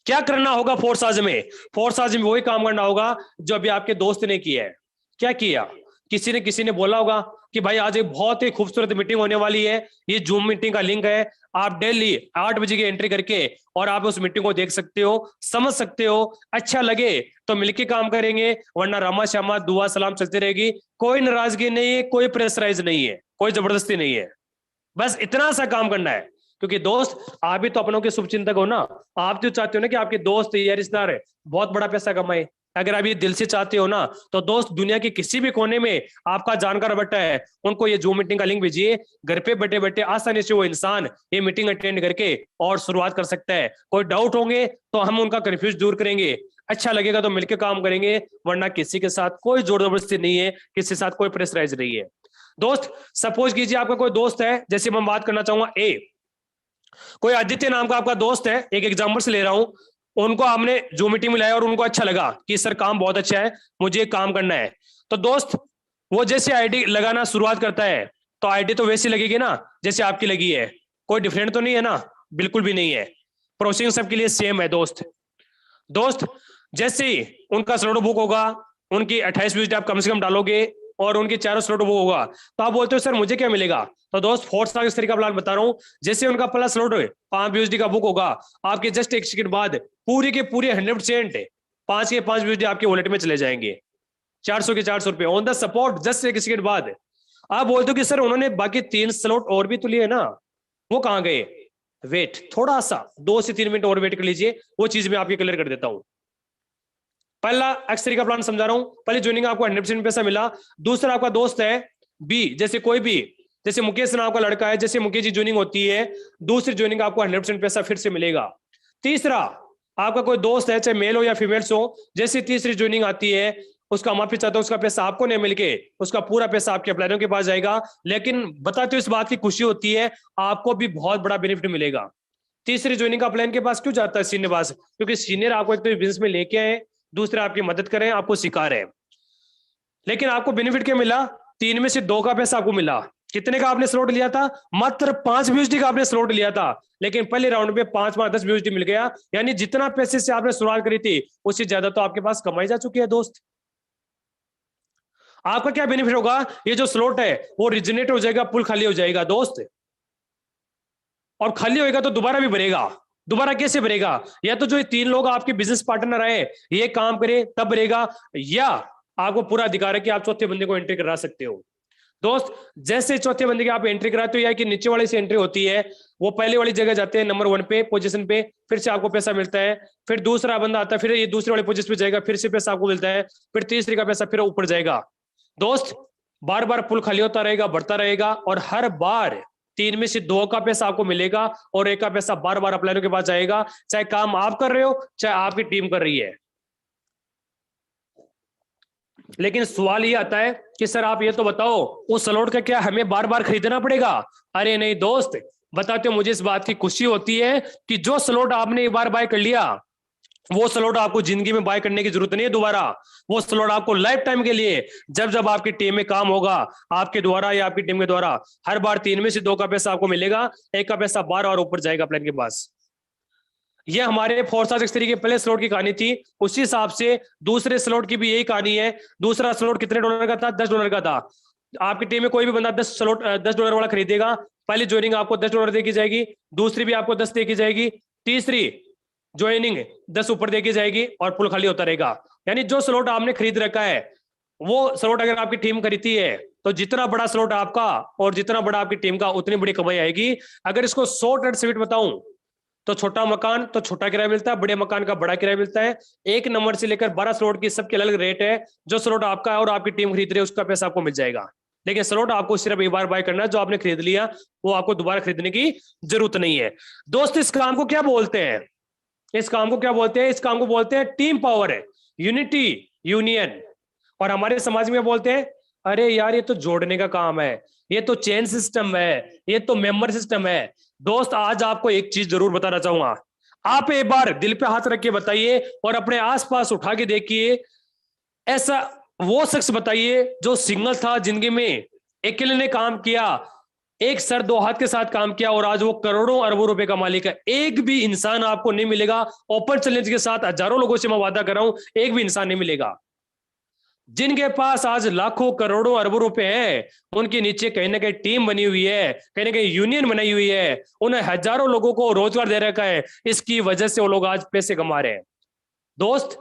क्या करना होगा फोर्स आज में? फोर्स आज में वही काम करना होगा जो अभी आपके दोस्त ने किया है। क्या किया, किसी ने बोला होगा कि भाई आज एक बहुत ही खूबसूरत मीटिंग होने वाली है, ये जूम मीटिंग का लिंक है, आप डेली 8 बजे की एंट्री करके और आप उस मीटिंग को देख सकते हो, समझ सकते हो। अच्छा लगे तो मिलके काम करेंगे, वरना रामा श्यामा दुआ सलाम चलती रहेगी। कोई नाराजगी नहीं है, कोई प्रेशराइज नहीं है, कोई जबरदस्ती नहीं है, बस इतना सा काम करना है। क्योंकि दोस्त आप भी तो अपनों के शुभ चिंतक हो ना, आप तो चाहते हो ना कि आपके दोस्त या रिश्तेदार बहुत बड़ा पैसा कमाए। अगर आप ये दिल से चाहते हो ना, तो दोस्त दुनिया के किसी भी कोने में आपका जानकार बैठा है, उनको ये जूम मीटिंग का लिंक भेजिए। घर पे बैठे बैठे आसानी से वो इंसान ये मीटिंग अटेंड करके और शुरुआत कर सकता है। कोई डाउट होंगे तो हम उनका कंफ्यूज दूर करेंगे, अच्छा लगेगा तो मिलकर काम करेंगे, वरना किसी के साथ कोई जोर जबरदस्ती नहीं है, किसी के साथ कोई प्रेशराइज नहीं है। दोस्त सपोज कीजिए आपका कोई दोस्त है, जैसे मैं बात करना चाहूंगा ए, कोई आदित्य नाम का आपका दोस्त है, एक एग्जांपल से ले रहा हूं। उनको आपने जो मीटिंग में लाया और उनको अच्छा लगा कि सर काम बहुत अच्छा है, मुझे काम करना है। तो दोस्त वो जैसे आईडी लगाना शुरुआत करता है, तो आईडी तो वैसी लगेगी ना जैसे आपकी लगी है, कोई डिफरेंट तो नहीं है ना, बिल्कुल भी नहीं है। प्रोसेसिंग सबके लिए सेम है दोस्त जैसे ही उनका स्लॉट बुक होगा, उनकी 28 BUSD आप कम से कम डालोगे और उनके चारों स्लॉट बुक होगा, तो आप बोलते हो सर मुझे क्या मिलेगा। तो दोस्त फोर्स इस तरीके का प्लान बता रहा हूं, जैसे उनका पहला स्लॉट 5 BUSD का बुक होगा, आपके जस्ट एक सेकंड बाद पूरे के पूरे 100% 5 के 5 BUSD आपके वॉलेट में चले जाएंगे, 400 के 400 रुपए ऑन द सपोर्ट, जस्ट एक सेकंड बाद। आप बोलते हो कि सर उन्होंने बाकी 3 स्लॉट और भी तो लिए ना, वो कहां गए। वेट, थोड़ा सा 2 से 3 मिनट और वेट कर लीजिए, वो चीज मैं आपके क्लियर कर देता हूं। पहला X3 का प्लान समझा रहा हूं। पहले ज्वाइनिंग आपको 100% पैसा मिला। दूसरा आपका दोस्त है बी, जैसे कोई भी, जैसे मुकेश नाम का लड़का है, जैसे मुकेश जी ज्वाइनिंग होती है, दूसरी ज्वाइनिंग आपको 100% पैसा फिर से मिलेगा। तीसरा आपका कोई दोस्त है, चाहे मेल हो या फीमेल्स हो, जैसे तीसरी ज्वाइनिंग आती है, उसका माफी चाहता है, उसका पैसा आपको नहीं मिलके उसका पूरा पैसा आपके अप्लायरों के पास जाएगा। लेकिन बताते हो इस बात की खुशी होती है, आपको भी बहुत बड़ा बेनिफिट मिलेगा। तीसरी ज्वाइनिंग का प्लान के पास क्यों जाता है सीनियर पास, क्योंकि सीनियर आपको एक तो बिजनेस में लेके आए, दूसरे आपकी मदद करें, आपको सिखा रहे हैं। लेकिन आपको बेनिफिट क्या मिला, 3 में से 2 का पैसा आपको मिला। कितने का आपने स्लॉट लिया था, मात्र 5 BUSD का आपने स्लॉट लिया था, लेकिन पहले राउंड में 5 10 BUSD मिल गया। यानी जितना पैसे से आपने शुरुआत करी थी, उससे ज्यादा तो आपके पास कमाई जा चुकी है दोस्त। आपका क्या बेनिफिट होगा, ये जो स्लॉट है वो रिजनेट हो जाएगा, पुल खाली हो जाएगा दोस्त, और खाली होएगा तो दोबारा भी भरेगा। दोबारा कैसे भरेगा, या तो जो ये 3 लोग आपके बिजनेस पार्टनर आए ये काम करे तब भरेगा, या आपको पूरा अधिकार है कि आप चौथे बंदे को एंट्री करा सकते हो। दोस्त जैसे चौथे बंदे की आप एंट्री कराते हो या कि नीचे वाले से एंट्री होती है, वो पहले वाली जगह जाते हैं नंबर 1 पे पोजीशन पे, फिर से आपको पैसा मिलता है, फिर दूसरा बंदा आता है, फिर ये दूसरे वाले पोजीशन पे जाएगा, फिर से पैसा आपको मिलता है, फिर तीसरे का पैसा फिर ऊपर जाएगा। दोस्त बार बार पुल खाली होता रहेगा, बढ़ता रहेगा, और हर बार 3 में से 2 का पैसा आपको मिलेगा और 1 का पैसा बार बार अपलाइनों के पास जाएगा, चाहे काम आप कर रहे हो चाहे आपकी टीम कर रही है। लेकिन सवाल ये आता है कि सर आप ये तो बताओ उस स्लॉट का क्या हमें बार बार खरीदना पड़ेगा? अरे नहीं दोस्त, बताते हो मुझे इस बात की खुशी होती है कि जो स्लॉट आपने एक बार बाय कर लिया वो स्लॉट आपको जिंदगी में बाय करने की जरूरत नहीं है दोबारा। वो स्लॉट आपको लाइफ टाइम के लिए, जब जब आपकी टीम में काम होगा आपके द्वारा या आपकी टीम के द्वारा, हर बार 3 में से 2 का पैसा आपको मिलेगा, 1 का पैसा बार और ऊपर जाएगा प्लान के पास। ये हमारे फोर्सा 63 के पहले स्लॉट की कहानी थी, उसी हिसाब से दूसरे स्लॉट की भी यही कहानी है। दूसरा स्लॉट कितने डॉलर का था? $10 का था। आपकी टीम में कोई भी बंदा $10 वाला खरीदेगा, पहली ज्वाइनिंग आपको $10 देगी जाएगी, दूसरी भी आपको 10 देगी जाएगी, तीसरी ज्वाइनिंग 10 ऊपर देगी जाएगी और पुल खाली होता रहेगा। यानी जो स्लॉट आपने खरीद रखा है वो स्लॉट अगर आपकी टीम खरीदती है तो जितना बड़ा स्लॉट आपका और जितना बड़ा आपकी टीम का उतनी बड़ी कमाई आएगी। अगर इसको शॉर्ट एंड स्वीट बताऊं तो छोटा मकान तो छोटा किराया मिलता है, बड़े मकान का बड़ा किराया मिलता है। 1 नंबर से लेकर 12 स्लॉट की सबके अलग रेट है। जो स्लॉट आपका है और आपकी टीम खरीद रही है उसका पैसा आपको मिल जाएगा, लेकिन स्लॉट आपको सिर्फ एक बार बाय करना है। जो आपने खरीद लिया वो आपको दोबारा खरीदने की जरूरत नहीं है। दोस्त इस काम को क्या बोलते हैं? इस काम को क्या बोलते हैं? इस काम को बोलते हैं टीम पावर है, यूनिटी, यूनियन। और हमारे समाज में बोलते हैं अरे यार ये तो जोड़ने का काम है, ये तो चेन सिस्टम है, ये तो मेंबर सिस्टम है। दोस्त आज आपको एक चीज जरूर बताना चाहूंगा, आप एक बार दिल पे हाथ रख के बताइए और अपने आसपास उठा के देखिए, ऐसा वो शख्स बताइए जो सिंगल था जिंदगी में, अकेले ने काम किया, एक सर 2 हाथ के साथ काम किया और आज वो करोड़ों अरबों रुपए का मालिक है। एक भी इंसान आपको नहीं मिलेगा, ओपन चैलेंज के साथ हजारों लोगों से मैं वादा कर रहा हूं, एक भी इंसान नहीं मिलेगा जिनके पास आज लाखों करोड़ों अरबों रुपए हैं। उनके नीचे कहीं ना कहीं टीम बनी हुई है, कहीं ना कहीं यूनियन बनाई हुई है, उन्हें हजारों लोगों को रोजगार दे रखा है। इसकी वजह से वो लोग आज पैसे कमा रहे हैं। दोस्त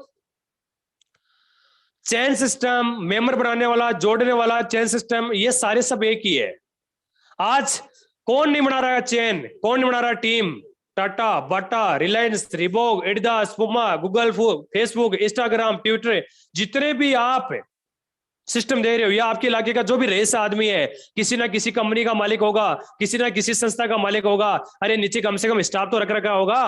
चैन सिस्टम, मेंबर बनाने वाला, जोड़ने वाला चैन सिस्टम, ये सारे सब एक ही है। आज कौन नहीं बना रहा है चैन? कौन नहीं बना रहा टीम? टाटा, बाटा, रिलायंस, रिबॉक, एडिडास, पुमा, गूगल, फेसबुक, इंस्टाग्राम, ट्विटर, जितने भी आप सिस्टम दे रहे हो या आपके इलाके का जो भी रईस आदमी है, किसी ना किसी कंपनी का मालिक होगा, किसी ना किसी संस्था का मालिक होगा। अरे नीचे कम से कम स्टाफ तो रख रखा होगा,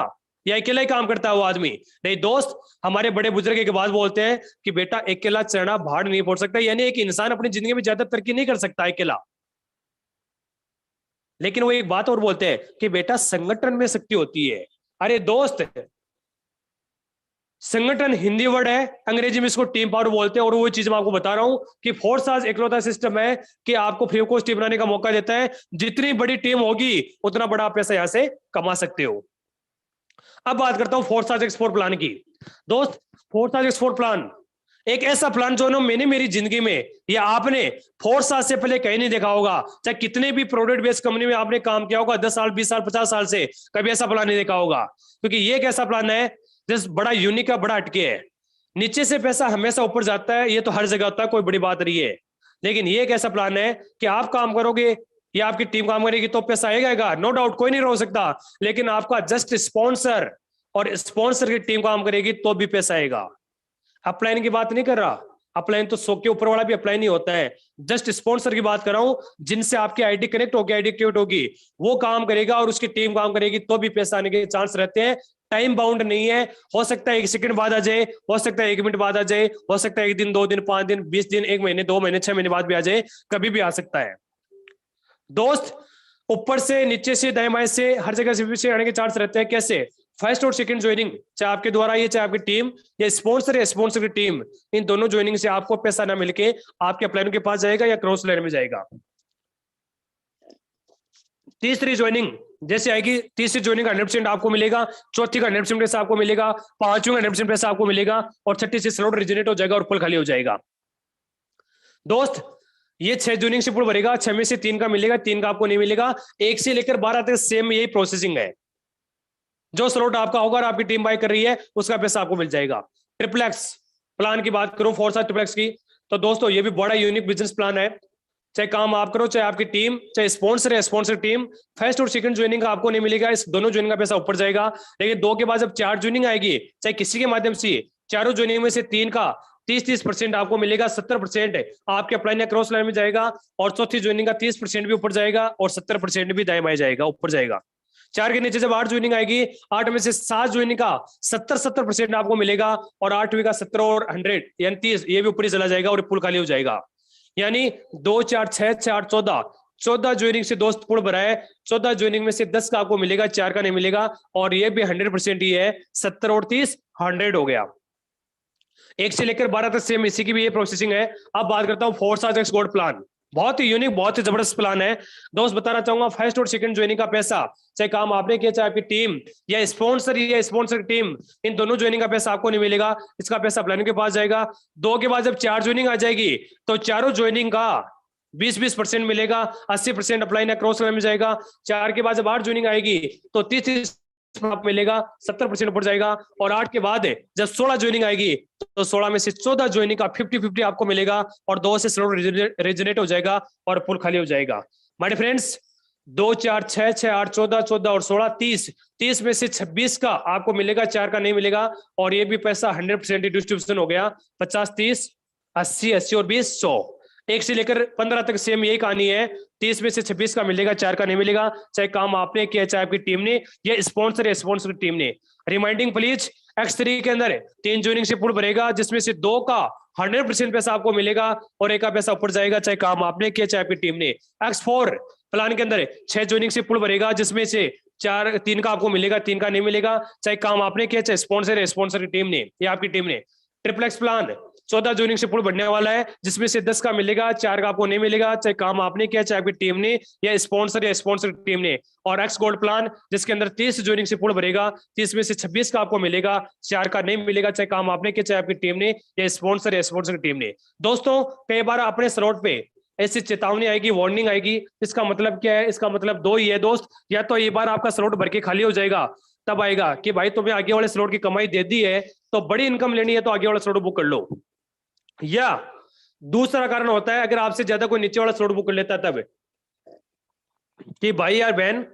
या अकेला ही काम करता है वो आदमी? नहीं दोस्त, हमारे बड़े बुजुर्ग एक बात बोलते हैं कि बेटा अकेला चढ़ना पहाड़ नहीं फोड़ सकता। यानी एक इंसान अपनी जिंदगी में ज्यादा तरक्की नहीं कर सकता अकेला। लेकिन वो एक बात और बोलते हैं कि बेटा संगठन में शक्ति होती है। अरे दोस्त, संगठन हिंदी वर्ड है, अंग्रेजी में इसको टीम पावर बोलते हैं। और वो चीज मैं आपको बता रहा हूं कि फोर्साज इकलौता सिस्टम है कि आपको फ्री ऑफ कॉस्ट टीम बनाने का मौका देता है। जितनी बड़ी टीम होगी उतना बड़ा आप पैसा यहां से कमा सकते हो। अब बात करता हूं फोर्साज एक्सपोर्ट प्लान की। दोस्त फोर्साज एक्सपोर्ट प्लान एक ऐसा प्लान जो ना मैंने मेरी जिंदगी में या आपने फोर्सा से पहले कहीं नहीं देखा होगा। चाहे कितने भी प्रोडक्ट बेस्ड कंपनी में आपने काम किया होगा 10 साल, 20 साल, 50 साल से, कभी ऐसा प्लान नहीं देखा होगा। क्योंकि ये एक ऐसा प्लान है जिस बड़ा यूनिक है, बड़ा हटके है। नीचे से पैसा हमेशा ऊपर जाता है, ये तो हर जगह होता है, कोई बड़ी बात नहीं है। लेकिन ये एक ऐसा प्लान है कि आप काम करोगे या आपकी टीम काम करेगी तो पैसा आएगा, नो डाउट, कोई नहीं रोक सकता। लेकिन आपका जस्ट स्पॉन्सर और स्पॉन्सर की टीम काम करेगी तो भी पैसा आएगा। अपलाइन की बात नहीं कर रहा, अपलाइन तो 100 के ऊपर वाला भी अपलाइन ही होता है। जस्ट स्पॉन्सर की बात कर रहा हूं, जिनसे आपकी आईडी कनेक्ट होगी, आईडी एक्टिवेट होगी, वो काम करेगा और उसकी टीम काम करेगी तो भी पैसा आने के चांस रहते हैं। टाइम बाउंड नहीं है, हो सकता है 1 सेकंड बाद आ जाए, हो सकता है 1 मिनट बाद आ जाए, हो सकता है 1 दिन, 2 दिन, 5 दिन, 20 दिन, 1 महीने, 2 महीने, 6 महीने बाद भी आ जाए, कभी भी आ सकता है। दोस्त ऊपर से, नीचे से, दाएं बाएं से, हर जगह से आने के चांस रहते हैं। कैसे? फर्स्ट और सेकंड ज्वाइनिंग, चाहे आपके द्वारा ये, चाहे आपकी टीम, या स्पॉन्सर की टीम, इन दोनों ज्वाइनिंग से आपको पैसा ना मिलके आपके अपलाइन के पास जाएगा या क्रॉस लाइन में जाएगा। तीसरी ज्वाइनिंग जैसे आएगी, तीसरी ज्वाइनिंग का 100% आपको मिलेगा, चौथी का 100% पैसा आपको मिलेगा, पांचवी का 100% पैसा आपको मिलेगा, और छठी से स्लॉट रिजनेट हो जाएगा और पुल खाली हो जाएगा। दोस्त ये 6 जॉइनिंग से पूल भरेगा, 6 में से 3 का मिलेगा, 3 का आपको नहीं मिलेगा। 1 से लेकर 12 तक सेम यही प्रोसेसिंग है। जो स्लॉट आपका होगा और आपकी टीम बाय कर रही है उसका पैसा आपको मिल जाएगा। ट्रिप्लेक्स प्लान की बात करूं, फोर्सा ट्रिप्लेक्स की, तो दोस्तों ये भी बड़ा यूनिक बिजनेस प्लान है। चाहे काम आप करो, चाहे आपकी टीम, चाहे स्पॉन्सर है, स्पॉन्सर टीम, फर्स्ट और सेकंड ज्वाइनिंग का आपको नहीं मिलेगा, इस दोनों ज्वाइनिंग का पैसा ऊपर जाएगा। लेकिन 2 के बाद जब 4 ज्वाइनिंग आएगी, चाहे किसी के माध्यम से, चारों ज्वाइनिंग में से 3 का 30% आपको मिलेगा, 70% आपके अपलाइन या क्रॉस लाइन में जाएगा, और चौथी ज्वाइनिंग का 30% भी ऊपर जाएगा और 70% भी दाएं बाएं जाएगा, ऊपर जाएगा। 4 के नीचे जब 8 ज्वाइनिंग आएगी, 8 में से 7 ज्वाइनिंग का 70% आपको मिलेगा, और 8वीं का 70 और 100 यानी 30 ये भी ऊपर ही चला जाएगा और पुल खाली हो जाएगा। यानी 2 4 6 4 14 ज्वाइनिंग से दोस्त पुल भरा है। 14 ज्वाइनिंग में से 10 का आपको मिलेगा, 4 का नहीं मिलेगा, और ये भी 100% ही है। 70 और 30 100 हो गया। 1 से लेकर 12 तक सेम इसी की भी ये प्रोसेसिंग है। अब बात करता हूं फोर्सा एक्स गोल्ड प्लान। बहुत ही यूनिक, बहुत ही जबरदस्त प्लान है। दोस्त बताना चाहूंगा, फर्स्ट और सेकंड ज्वाइनिंग का पैसा, चाहे काम आपने किया, चाहे आपकी टीम या स्पॉन्सर टीम, इन दोनों ज्वाइनिंग का पैसा आपको नहीं मिलेगा। इसका पैसा प्लानिंग के पास जाएगा। 2 के बाद जब 4 ज्वाइनिंग आ जाएगी, तो चारों ज्वाइनिंग का 20% मिलेगा, 80% अपलाइन या क्रॉस लाइन में जाएगा। 4 के बाद जब 8 ज्वाइनिंग आएगी, तो 30 मिलेगा, 70% ऊपर जाएगा। और 8 के बाद जब 16 ज्वाइनिंग आएगी, तो 16 में से 14 ज्वाइनिंग का 50-50 आपको मिलेगा, और 2 से स्लॉट रेजोनेट हो जाएगा और पुल खाली हो जाएगा। माय फ्रेंड्स, 2 4 6 6 8 14 14 और 16 30 में से 26 का आपको मिलेगा, 4 का नहीं मिलेगा, और ये भी पैसा 100% डिस्ट्रीब्यूशन हो गया। 50 30 80 80 और 20 100। 1 से लेकर 15 तक सेम यही कहानी है। 30 में से 26 का मिलेगा, 4 का नहीं मिलेगा, चाहे काम आपने किया, चाहे आपकी टीम ने, या स्पॉन्सर टीम ने। रिमाइंडिंग प्लीज, X3 के अंदर 3 ज्वाइनिंग से पुल भरेगा, जिसमें से 2 का 100% पैसा आपको मिलेगा, और 1 का पैसा ऊपर जाएगा, चाहे काम आपने किया, चाहे आपकी टीम ने। X4 प्लान के अंदर 6 ज्वाइनिंग से पुल भरेगा, जिसमें से 3 का आपको मिलेगा, 3 का नहीं मिलेगा, चाहे काम आपने किया, चाहे स्पॉन्सर की टीम ने या आपकी टीम ने। ट्रिप्लेक्स प्लान 14 ज्वाइनिंग से पुल बढ़ने वाला है, जिसमें से 10 का मिलेगा, 4 का आपको नहीं मिलेगा, चाहे काम आपने किया, चाहे आपकी टीम ने, या स्पॉन्सर टीम ने। और एक्स गोल्ड प्लान, जिसके अंदर 30 ज्वाइनिंग से पुल भरेगा, 30 में से 26 का आपको मिलेगा, 4 का नहीं मिलेगा, चाहे काम आपने किया, चाहे आपकी टीम ने, या स्पॉन्सर टीम ने। दोस्तों, कई बार अपने स्लॉट पे ऐसी चेतावनी आएगी, वार्निंग आएगी। इसका मतलब क्या है? इसका मतलब 2 ही है दोस्त। या तो ये बार आपका स्लॉट भर के खाली हो जाएगा, तब आएगा कि भाई तुम्हें आगे वाले स्लॉट की कमाई दे दी है, तो बड़ी इनकम लेनी है, तो आगे वाला स्लॉट बुक कर लो। या दूसरा कारण होता है, अगर आपसे ज्यादा कोई नीचे वाला स्लॉट बुक कर लेता है, तब कि भाई यार बहन,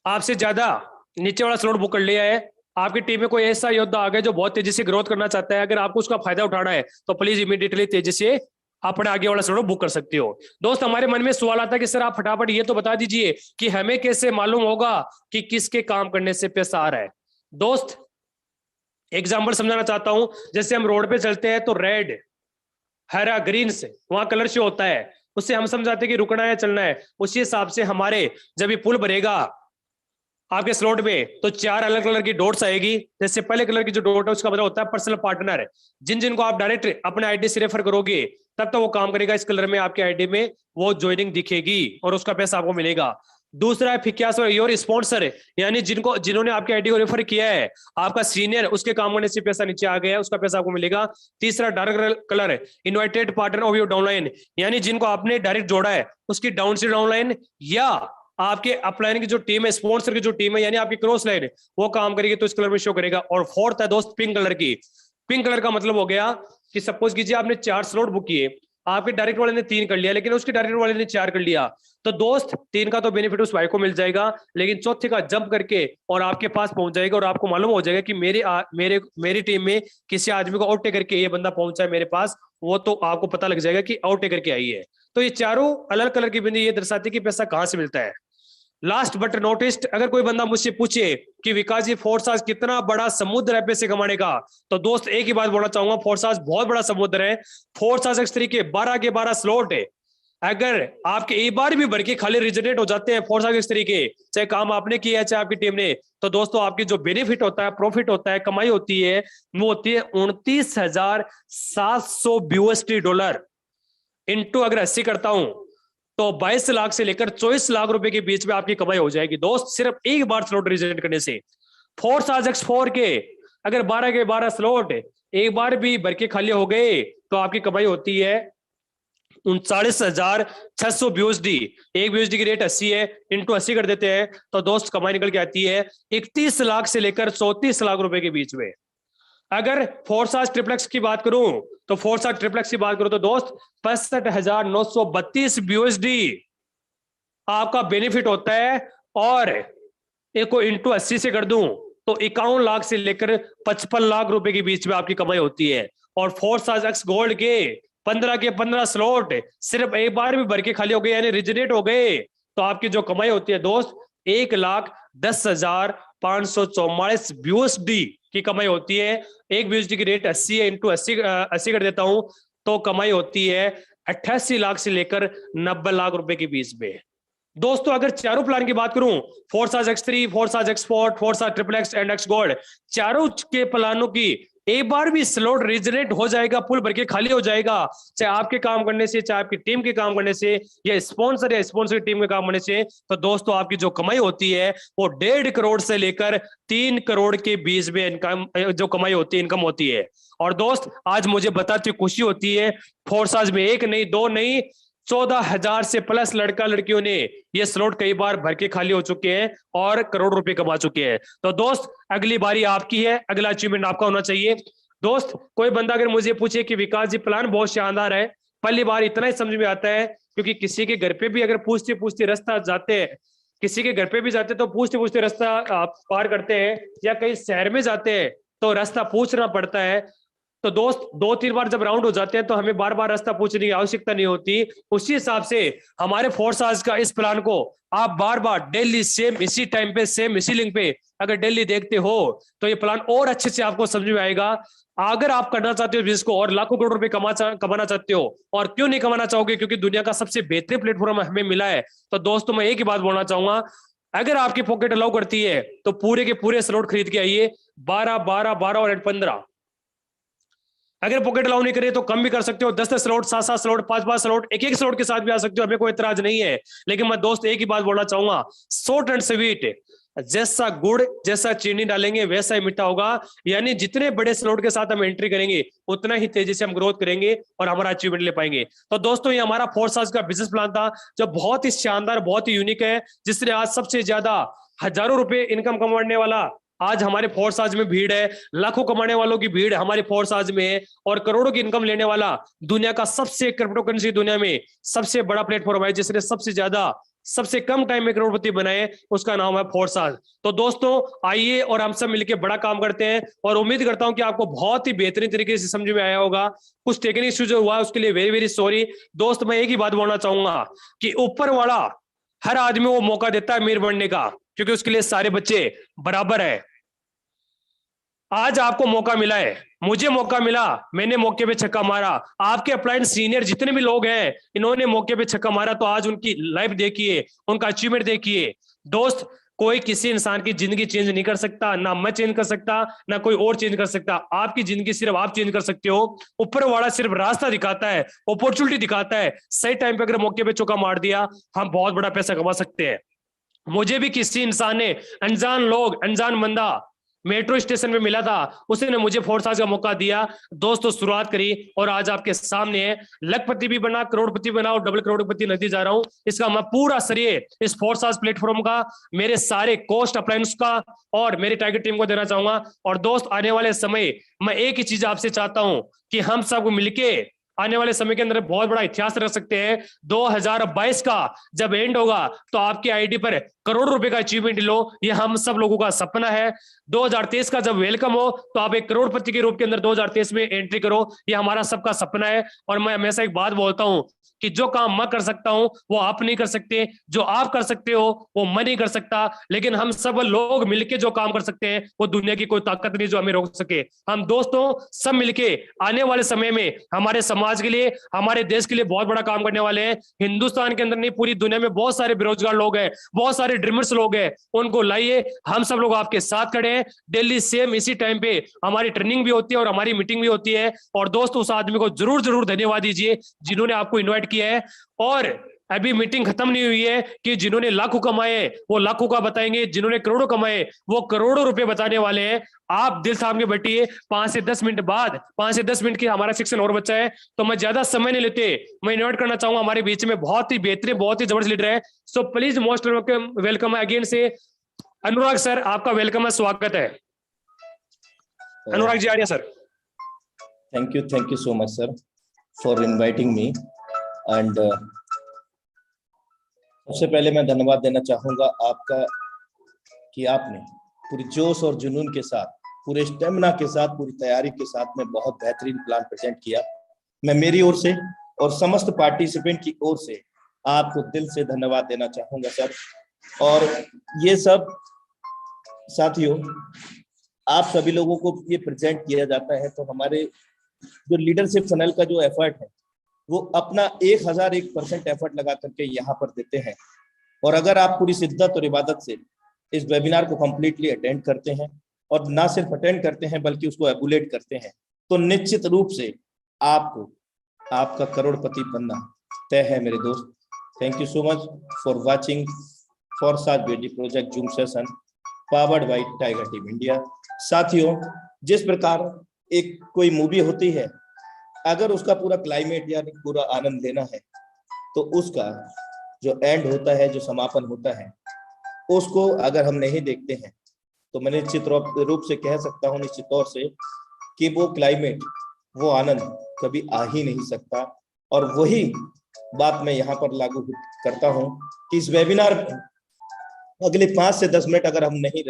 आपसे ज्यादा नीचे वाला स्लॉट बुक कर लिया है, आपकी टीम में कोई ऐसा योद्धा आ गया जो बहुत तेजी से ग्रोथ करना चाहता है, अगर आपको उसका फायदा उठाना है, तो प्लीज इमीडिएटली तेजी से अपने आगे वाला स्लॉट बुक कर सकते हो। दोस्त, हमारे मन में सवाल आता है कि सर आप फटाफट ये तो बता दीजिए कि हमें कैसे मालूम होगा कि किसके काम करने से पैसा आ रहा है। दोस्त, एग्जाम्पल समझाना चाहता हूं। जैसे हम रोड पे चलते हैं, तो रेड, हरा, ग्रीन से वहां कलर शो होता है, उससे हम समझाते हैं कि रुकना है, चलना है। उसी हिसाब से हमारे जब ये पुल भरेगा आपके स्लॉट में, तो 4 अलग कलर की डॉट्स आएगी। जैसे पहले कलर की जो डॉट है, उसका मतलब होता है पर्सनल पार्टनर। जिन जिनको आप डायरेक्ट अपने आईडी से रेफर करोगे, तब तो वो काम करेगा, इस कलर में आपके आईडी में वो ज्वाइनिंग दिखेगी और उसका पैसा आपको मिलेगा। दूसरा है फिक्यास और योर स्पॉन्सर, यानी जिन्होंने आपके आईडी को रेफर किया है, आपका सीनियर, उसके काम करने से पैसा नीचे आ गया, उसका पैसा आपको मिलेगा। तीसरा डार्क कलर है invited partner of your downline, यानी जिनको आपने डायरेक्ट जोड़ा है, उसकी डाउन से डाउनलाइन या आपके अपलाइन की जो टीम है, स्पॉन्सर की जो टीम है, यानी आपकी क्रॉस लाइन, वो काम करेगी, तो इस कलर में शो करेगा। और फोर्थ है दोस्त पिंक कलर की। पिंक कलर का मतलब हो गया कि सपोज कीजिए आपने 4 स्लॉट बुक किए, आपके डायरेक्ट वाले ने 3 कर लिया, लेकिन उसके डायरेक्ट वाले ने 4 कर लिया, तो दोस्त 3 का तो बेनिफिट उस भाई को मिल जाएगा, लेकिन चौथे का जंप करके और आपके पास पहुंच जाएगा, और आपको मालूम हो जाएगा कि मेरी टीम में किसी आदमी को आउट टेकर के ये बंदा पहुंचा है मेरे पास, वो तो आपको पता लग जाएगा कि आउट टेकर के आई है। तो ये चारों अलग कलर की बिंदी ये दर्शाती है कि पैसा कहां से मिलता है। लास्ट बट नोटिस्ड, अगर कोई बंदा मुझसे पूछे कि विकास जी फोर्सास कितना बड़ा समुद्र है पैसे कमाने का, तो दोस्त एक ही बात बोलना चाहूंगा, फोर्सास बहुत बड़ा समुद्र है। फोर्सास एक्स 3 के 12 के 12 स्लॉट है। अगर आपके एक बार भी भर के खाली रिजनेट हो जाते हैं फोर्सास एक्स 3 के, चाहे काम आपने किया है, चाहे आपकी टीम ने, तो दोस्तों आपकी जो बेनिफिट होता है, प्रॉफिट होता है, कमाई होती है, वो होती है 29,700 USD डॉलर इंटू अगर 80 करता हूं, तो 22 लाख से लेकर 24 लाख रुपए के बीच में आपकी कमाई हो जाएगी दोस्त, सिर्फ एक बार स्लॉट रिजनेट करने से। फोर्सास एक्स 4 के अगर 12 के 12 स्लॉट एक बार भी भर के खाली हो गए, तो आपकी कमाई होती है 39,600 BUSD। एक BUSD की रेट 80 है, इंटू 80 कर देते हैं तो दोस्त कमाई निकल के आती है 31 लाख से लेकर 34 लाख रुपए के बीच में। अगर फोर्साज ट्रिप्लेक्स की बात करूं तो फोर्साज ट्रिप्लेक्स की बात करूं तो दोस्त 65,932 BUSD आपका बेनिफिट होता है, और एक को इंटू 80 से कर दूं तो 51 लाख से लेकर 55 लाख रुपए के बीच में आपकी कमाई होती है। और फोर्साज एक्स गोल्ड के 15 के 15 स्लॉट सिर्फ एक बार भी भर के खाली हो गए, यानी रिजनेट हो गए, तो आपकी जो कमाई होती है दोस्त 1,10,544 BUSD की कमाई होती है। एक BUSD की रेट 80 है, इंटू 80 कर देता हूं तो कमाई होती है 88 लाख से लेकर 90 लाख रुपए के बीच में। दोस्तों अगर चारों प्लान की बात करूं, Forsage X3, Forsage export, Forsage triplex and X gold, चारों के प्लानों की एक बार भी स्लॉट रिजनेट हो जाएगा, फुल भर के खाली हो जाएगा, चाहे आपके काम करने से, चाहे आपकी टीम के काम करने से, या स्पॉन्सर टीम के काम करने से, तो दोस्तों आपकी जो कमाई होती है वो 1.5 करोड़ से लेकर 3 करोड़ के बीच में इनकम, जो कमाई होती है, इनकम होती है। और दोस्त आज मुझे बताते खुशी होती है, फोर्साज में एक नहीं, दो नहीं, 14,000 से प्लस लड़का लड़कियों ने ये स्लॉट कई बार भर के खाली हो चुके हैं और करोड़ रुपए कमा चुके हैं। तो दोस्त अगली बारी आपकी है, अगला अचीवमेंट आपका होना चाहिए। दोस्त कोई बंदा अगर मुझे पूछे कि विकास जी प्लान बहुत शानदार है, पहली बार इतना ही समझ में आता है क्योंकि किसी के घर पे भी अगर पूछते पूछते रास्ता जाते हैं, किसी के घर पे भी जाते तो पूछते पूछते रास्ता पार करते हैं, या कहीं शहर में जाते हैं तो रास्ता पूछना पड़ता है। तो दोस्त 2-3 बार जब राउंड हो जाते हैं तो हमें बार बार रास्ता पूछने की आवश्यकता नहीं होती। उसी हिसाब से हमारे फोर्साज का इस प्लान को आप बार बार डेली सेम इसी टाइम पे, सेम इसी लिंक पे अगर डेली देखते हो तो ये प्लान और अच्छे से आपको समझ में आएगा। अगर आप करना चाहते हो बिजनेस को और लाखों करोड़ रुपए कमाना चाहते हो, और क्यों नहीं कमाना चाहोगे, क्योंकि दुनिया का सबसे बेहतरीन प्लेटफॉर्म हमें मिला है, तो दोस्तों मैं एक ही बात बोलना चाहूंगा, अगर आपकी पॉकेट अलाउ करती है तो पूरे के पूरे स्लॉट खरीद के आइए, 12 12 12 और 15। अगर पॉकेट अलाउ नहीं करे तो कम भी कर सकते हो, 10 स्लॉट, 7 स्लॉट, 5 स्लॉट, एक स्लॉट के साथ भी आ सकते हो, हमें कोई इतराज नहीं है। लेकिन मैं दोस्त एक ही बात बोलना चाहूंगा, शॉर्ट एंड स्वीट, जैसा गुड़ जैसा चीनी डालेंगे वैसा ही मीठा होगा। यानी जितने बड़े स्लॉट के साथ हम एंट्री करेंगे उतना ही तेजी से हम ग्रोथ करेंगे और हमारा अचीवमेंट ले पाएंगे। तो दोस्तों ये हमारा फोर्साज का बिजनेस प्लान था जो बहुत ही शानदार, बहुत ही यूनिक है, जिसने आज सबसे ज्यादा हजारों रुपए इनकम कमाने वाला आज हमारे फोर्साज में भीड़ है, लाखों कमाने वालों की भीड़ हमारे फोर्साज में है, और करोड़ों की इनकम लेने वाला दुनिया का सबसे क्रिप्टो करेंसी दुनिया में सबसे बड़ा प्लेटफॉर्म है जिसने सबसे ज्यादा सबसे कम टाइम में करोड़पति बनाए, उसका नाम है फोर्साज। तो दोस्तों आइए और हम सब मिलकर बड़ा काम करते हैं, और उम्मीद करता हूं कि आपको बहुत ही बेहतरीन तरीके से समझ में आया होगा। कुछ टेक्निकल इश्यू जो हुआ उसके लिए वेरी वेरी सॉरी। दोस्त मैं एक ही बात बोलना चाहूंगा कि ऊपर वाला हर आदमी को मौका देता है अमीर बनने का, क्योंकि उसके लिए सारे बच्चे बराबर है। आज आपको मौका मिला है, मुझे मौका मिला, मैंने मौके पे छक्का मारा, आपके अपलाइन सीनियर जितने भी लोग हैं इन्होंने मौके पे छक्का मारा, तो आज उनकी लाइफ देखिए, उनका अचीवमेंट देखिए। दोस्त कोई किसी इंसान की जिंदगी चेंज नहीं कर सकता, ना मैं चेंज कर सकता, ना कोई और चेंज कर सकता। आपकी जिंदगी सिर्फ आप चेंज कर सकते हो। ऊपर वाला सिर्फ रास्ता दिखाता है, अपॉर्चुनिटी दिखाता है। सही टाइम पे अगर मौके पे चौका मार दिया हम बहुत बड़ा पैसा कमा सकते हैं। मुझे भी किसी इंसान ने, अनजान लोग, अनजान बंदा मेट्रो स्टेशन में मिला था, उसने मुझे फोर्साज का मौका दिया। दोस्तों शुरुआत करी और आज आपके सामने है, लखपति भी बना, करोड़पति बना और डबल करोड़पति नदी जा रहा हूं। इसका मैं पूरा श्रेय इस फोर्साज प्लेटफॉर्म का, मेरे सारे कॉस्ट अप्लायंस का और मेरी टाइगर टीम को देना चाहूंगा। और दोस्त आने वाले समय मैं एक ही चीज आपसे चाहता हूं कि हम सब मिलके आने वाले समय के अंदर बहुत बड़ा इतिहास रख सकते हैं। 2022 का जब एंड होगा तो आपकी आईडी पर करोड़ रुपए का अचीवमेंट लो, ये हम सब लोगों का सपना है। 2023 का जब वेलकम हो तो आप एक करोड़पति के रूप के अंदर 2023 में एंट्री करो, ये हमारा सबका सपना है। और मैं हमेशा एक बात बोलता हूं कि जो काम मैं कर सकता हूं वो आप नहीं कर सकते, जो आप कर सकते हो वो मैं नहीं कर सकता, लेकिन हम सब लोग मिलके जो काम कर सकते हैं वो दुनिया की कोई ताकत नहीं जो हमें रोक सके। हम दोस्तों सब मिलके आने वाले समय में हमारे समाज के लिए, हमारे देश के लिए बहुत बड़ा काम करने वाले हैं। हिंदुस्तान के अंदर नहीं, पूरी दुनिया में बहुत सारे बेरोजगार लोग हैं, बहुत सारे ड्रीमर्स लोग हैं, उनको लाइए, हम सब लोग आपके साथ खड़े हैं। डेली सेम इसी टाइम पे हमारी ट्रेनिंग भी होती है और हमारी मीटिंग भी होती है। और दोस्तों उस आदमी को जरूर जरूर धन्यवाद दीजिए जिन्होंने आपको इन्वाइट किया है। और अभी मीटिंग खत्म नहीं हुई है कि जिन्होंने लाखों कमाए वो लाखों का बताएंगे, जिन्होंने करोड़ों कमाए वो करोड़ों रुपए बताने वाले हैं। आप दिल थाम के बैठिए, 5 से 10 मिनट बाद, 5 से 10 मिनट की हमारा सेक्शन और बचा है, तो मैं ज्यादा समय नहीं लेते, मैं इन्वाइट करना चाहूंगा हमारे बीच में बहुत ही बेहतरीन, बहुत ही जबरदस्त लीडर है। So please most welcome again से अनुराग सर, आपका वेलकम है, स्वागत है। अनुराग जी आर्य sir. Thank you so much, sir, for inviting me. And सबसे पहले मैं धन्यवाद देना चाहूंगा आपका कि आपने पूरी जोश और जुनून के साथ, पूरे स्टेमिना के साथ, पूरी तैयारी के साथ में बहुत बेहतरीन प्लान प्रेजेंट किया। मैं मेरी ओर से और समस्त पार्टिसिपेंट की ओर से आपको दिल से धन्यवाद देना चाहूंगा सर। और ये सब साथियों, आप सभी लोगों को ये प्रेजेंट किया जाता है तो हमारे जो लीडरशिप फनल का जो एफर्ट है वो अपना 1001% एफर्ट लगा करके यहाँ पर देते हैं। और अगर आप पूरी शिद्दत और इबादत से इस वेबिनार को कंप्लीटली अटेंड करते हैं और ना सिर्फ अटेंड करते हैं बल्कि उसको एबुलेट करते हैं, तो निश्चित रूप से आपको आपका करोड़पति बनना तय है मेरे दोस्त। Thank you so much for watching Forsage beauty project zoom session powered by Tiger team India. साथियों, जिस प्रकार एक कोई मूवी होती है, अगर उसका पूरा क्लाइमेट यानी पूरा आनंद लेना है तो उसका जो एंड होता है, जो समापन होता है, उसको अगर हम नहीं देखते हैं तो मैं निश्चित रूप से कह सकता हूँ, निश्चित तौर से, कि वो क्लाइमेट, वो आनंद कभी आ ही नहीं सकता। और वही बात मैं यहाँ पर लागू करता हूँ कि इस वेबिनार में अगले 5 से 10 मिनट अगर हम नहीं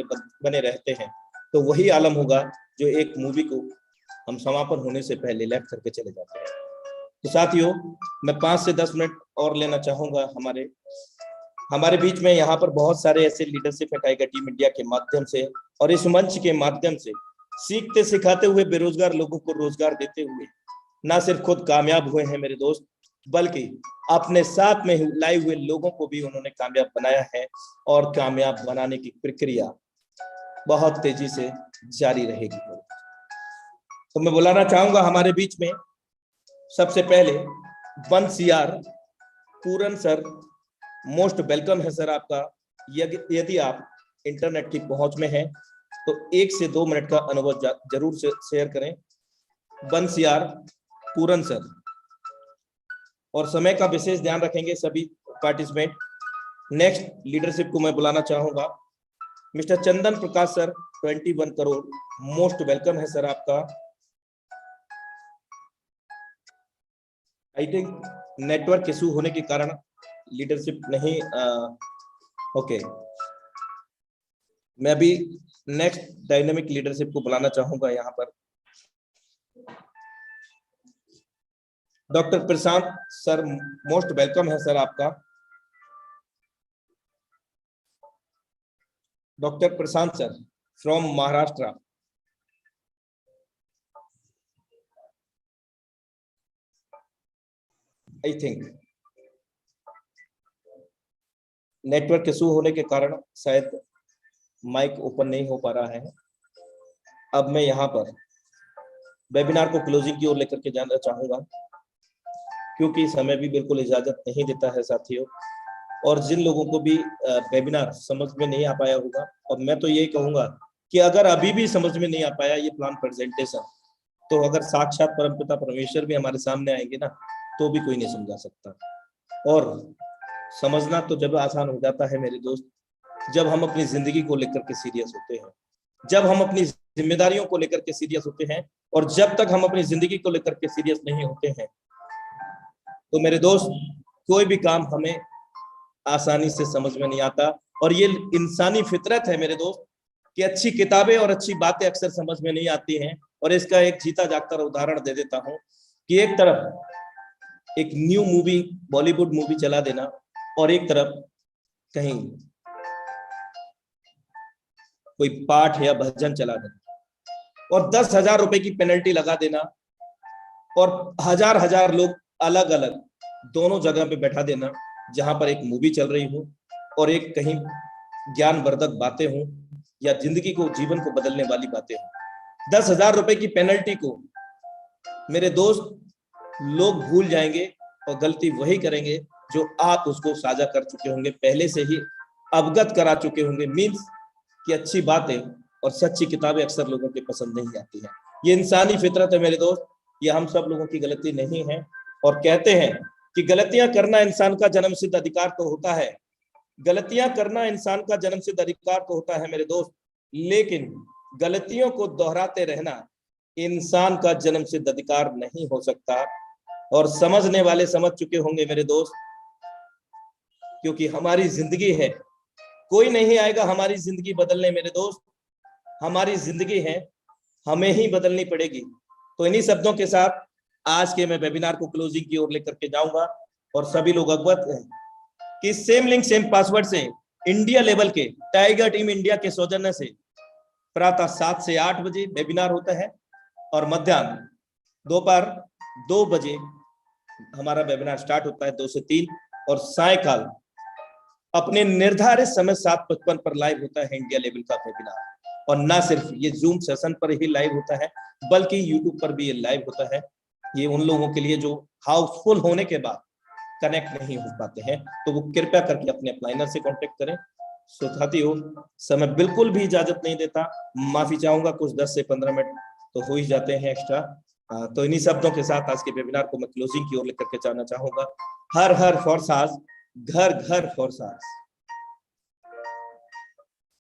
बने रहते हैं तो वही आलम होगा जो एक मूवी को हम समापन होने से पहले लैप करके चले जाते हैं। तो साथियों, मैं 5 से 10 मिनट और लेना चाहूंगा। हमारे बीच में यहाँ पर बहुत सारे ऐसे लीडरशिप है टाइगर टीम इंडिया के माध्यम से और इस मंच के माध्यम से सीखते सिखाते हुए, बेरोजगार लोगों को रोजगार देते हुए ना सिर्फ खुद कामयाब हुए हैं मेरे दोस्त, बल्कि अपने साथ में लाए हुए लोगों को भी उन्होंने कामयाब बनाया है। और कामयाब बनाने की प्रक्रिया बहुत तेजी से जारी रहेगी। तो मैं बुलाना चाहूंगा हमारे बीच में सबसे पहले बंसीयार पूरन सर। मोस्ट वेलकम है सर आपका। यदि आप इंटरनेट की पहुंच में हैं तो 1 से 2 मिनट का अनुभव जरूर से शेयर करें। बंसीयार पूरन सर, और समय का विशेष ध्यान रखेंगे सभी पार्टिसिपेंट। नेक्स्ट लीडरशिप को मैं बुलाना चाहूंगा मिस्टर चंदन प्रकाश सर, 21 करोड़। मोस्ट वेलकम है सर आपका। आई थिंक नेटवर्क इशू होने के कारण लीडरशिप नहीं ओके। मैं अभी नेक्स्ट डायनेमिक लीडरशिप को बुलाना चाहूंगा यहाँ पर। डॉक्टर प्रशांत सर, मोस्ट वेलकम है सर आपका। Doctor Prashant sir from Maharashtra. I think network issue होने के कारण शायद माइक ओपन नहीं हो पा रहा है। अब मैं यहाँ पर वेबिनार को क्लोजिंग की ओर लेकर के जाना चाहूंगा, क्योंकि समय भी बिल्कुल इजाजत नहीं देता है साथियों। और जिन लोगों को भी वेबिनार समझ में नहीं आ पाया होगा, और मैं तो यही कहूंगा कि अगर अभी भी समझ में नहीं आ पाया ये प्लान प्रेजेंटेशन, तो अगर साक्षात परमपिता परमेश्वर भी हमारे सामने आएंगे ना, तो भी कोई नहीं समझा सकता। और समझना तो जब आसान हो जाता है मेरे दोस्त, जब हम अपनी जिंदगी को लेकर के सीरियस होते हैं, जब हम अपनी जिम्मेदारियों को लेकर के सीरियस होते हैं। और जब तक हम अपनी जिंदगी को लेकर के सीरियस नहीं होते हैं तो मेरे दोस्त कोई भी काम हमें आसानी से समझ में नहीं आता। और ये इंसानी फितरत है मेरे दोस्त कि अच्छी किताबें और अच्छी बातें अक्सर समझ में नहीं आती हैं। और इसका एक जीता जागता उदाहरण दे देता हूं कि एक तरफ एक न्यू मूवी, बॉलीवुड मूवी चला देना, और एक तरफ कहीं कोई पाठ या भजन चला देना, और 10,000 रुपए की पेनल्टी लगा देना, और हजार लोग अलग अलग दोनों जगह पे बैठा देना, जहां पर एक मूवी चल रही हो और एक कहीं ज्ञानवर्धक बातें हों या जिंदगी को, जीवन को बदलने वाली बातें हों। 10,000 रुपए की पेनल्टी को मेरे दोस्त लोग भूल जाएंगे और गलती वही करेंगे जो आप उसको साझा कर चुके होंगे, पहले से ही अवगत करा चुके होंगे। मीन्स कि अच्छी बातें और सच्ची किताबें अक्सर लोगों के पसंद नहीं आती हैं। ये इंसानी फितरत है मेरे दोस्त, ये हम सब लोगों की गलती नहीं है। और कहते हैं कि गलतियां करना इंसान का जन्मसिद्ध अधिकार तो होता है, गलतियां करना इंसान का जन्मसिद्ध अधिकार तो होता है मेरे दोस्त, लेकिन गलतियों को दोहराते रहना इंसान का जन्मसिद्ध अधिकार नहीं हो सकता। और समझने वाले समझ चुके होंगे मेरे दोस्त, क्योंकि हमारी जिंदगी है, कोई नहीं आएगा हमारी जिंदगी बदलने मेरे दोस्त, हमारी जिंदगी है, हमें ही बदलनी पड़ेगी। तो इन्हीं शब्दों के साथ आज के मैं वेबिनार को क्लोजिंग की ओर लेकर के जाऊंगा। और सभी लोग अवगत हैं कि सेम लिंक सेम पासवर्ड से इंडिया लेवल के टाइगर टीम इंडिया के सौजन्य से प्रातः 7 से 8 बजे वेबिनार होता है और मध्याह्न दोपहर 2 बजे हमारा वेबिनार स्टार्ट होता है, 2 से 3, और सायकाल अपने निर्धारित समय 7:55 पर लाइव होता है इंडिया लेवल का वेबिनार। और ना सिर्फ ये जूम सेशन पर ही लाइव होता है, बल्कि यूट्यूब पर भी ये लाइव होता है। ये उन लोगों के लिए जो हाउसफुल होने के बाद कनेक्ट नहीं हो पाते हैं, तो वो कृपया करके अपने अपलाइनर से कांटेक्ट करें। साथियों, समय बिल्कुल भी इजाजत नहीं देता, माफी चाहूंगा, कुछ 10 से 15 मिनट तो हो ही जाते हैं एक्स्ट्रा। तो इन्हीं शब्दों के साथ आज के वेबिनार को मैं क्लोजिंग की ओर लेकर के जाना चाहूंगा। हर हर फॉर साज, घर घर फॉर साज।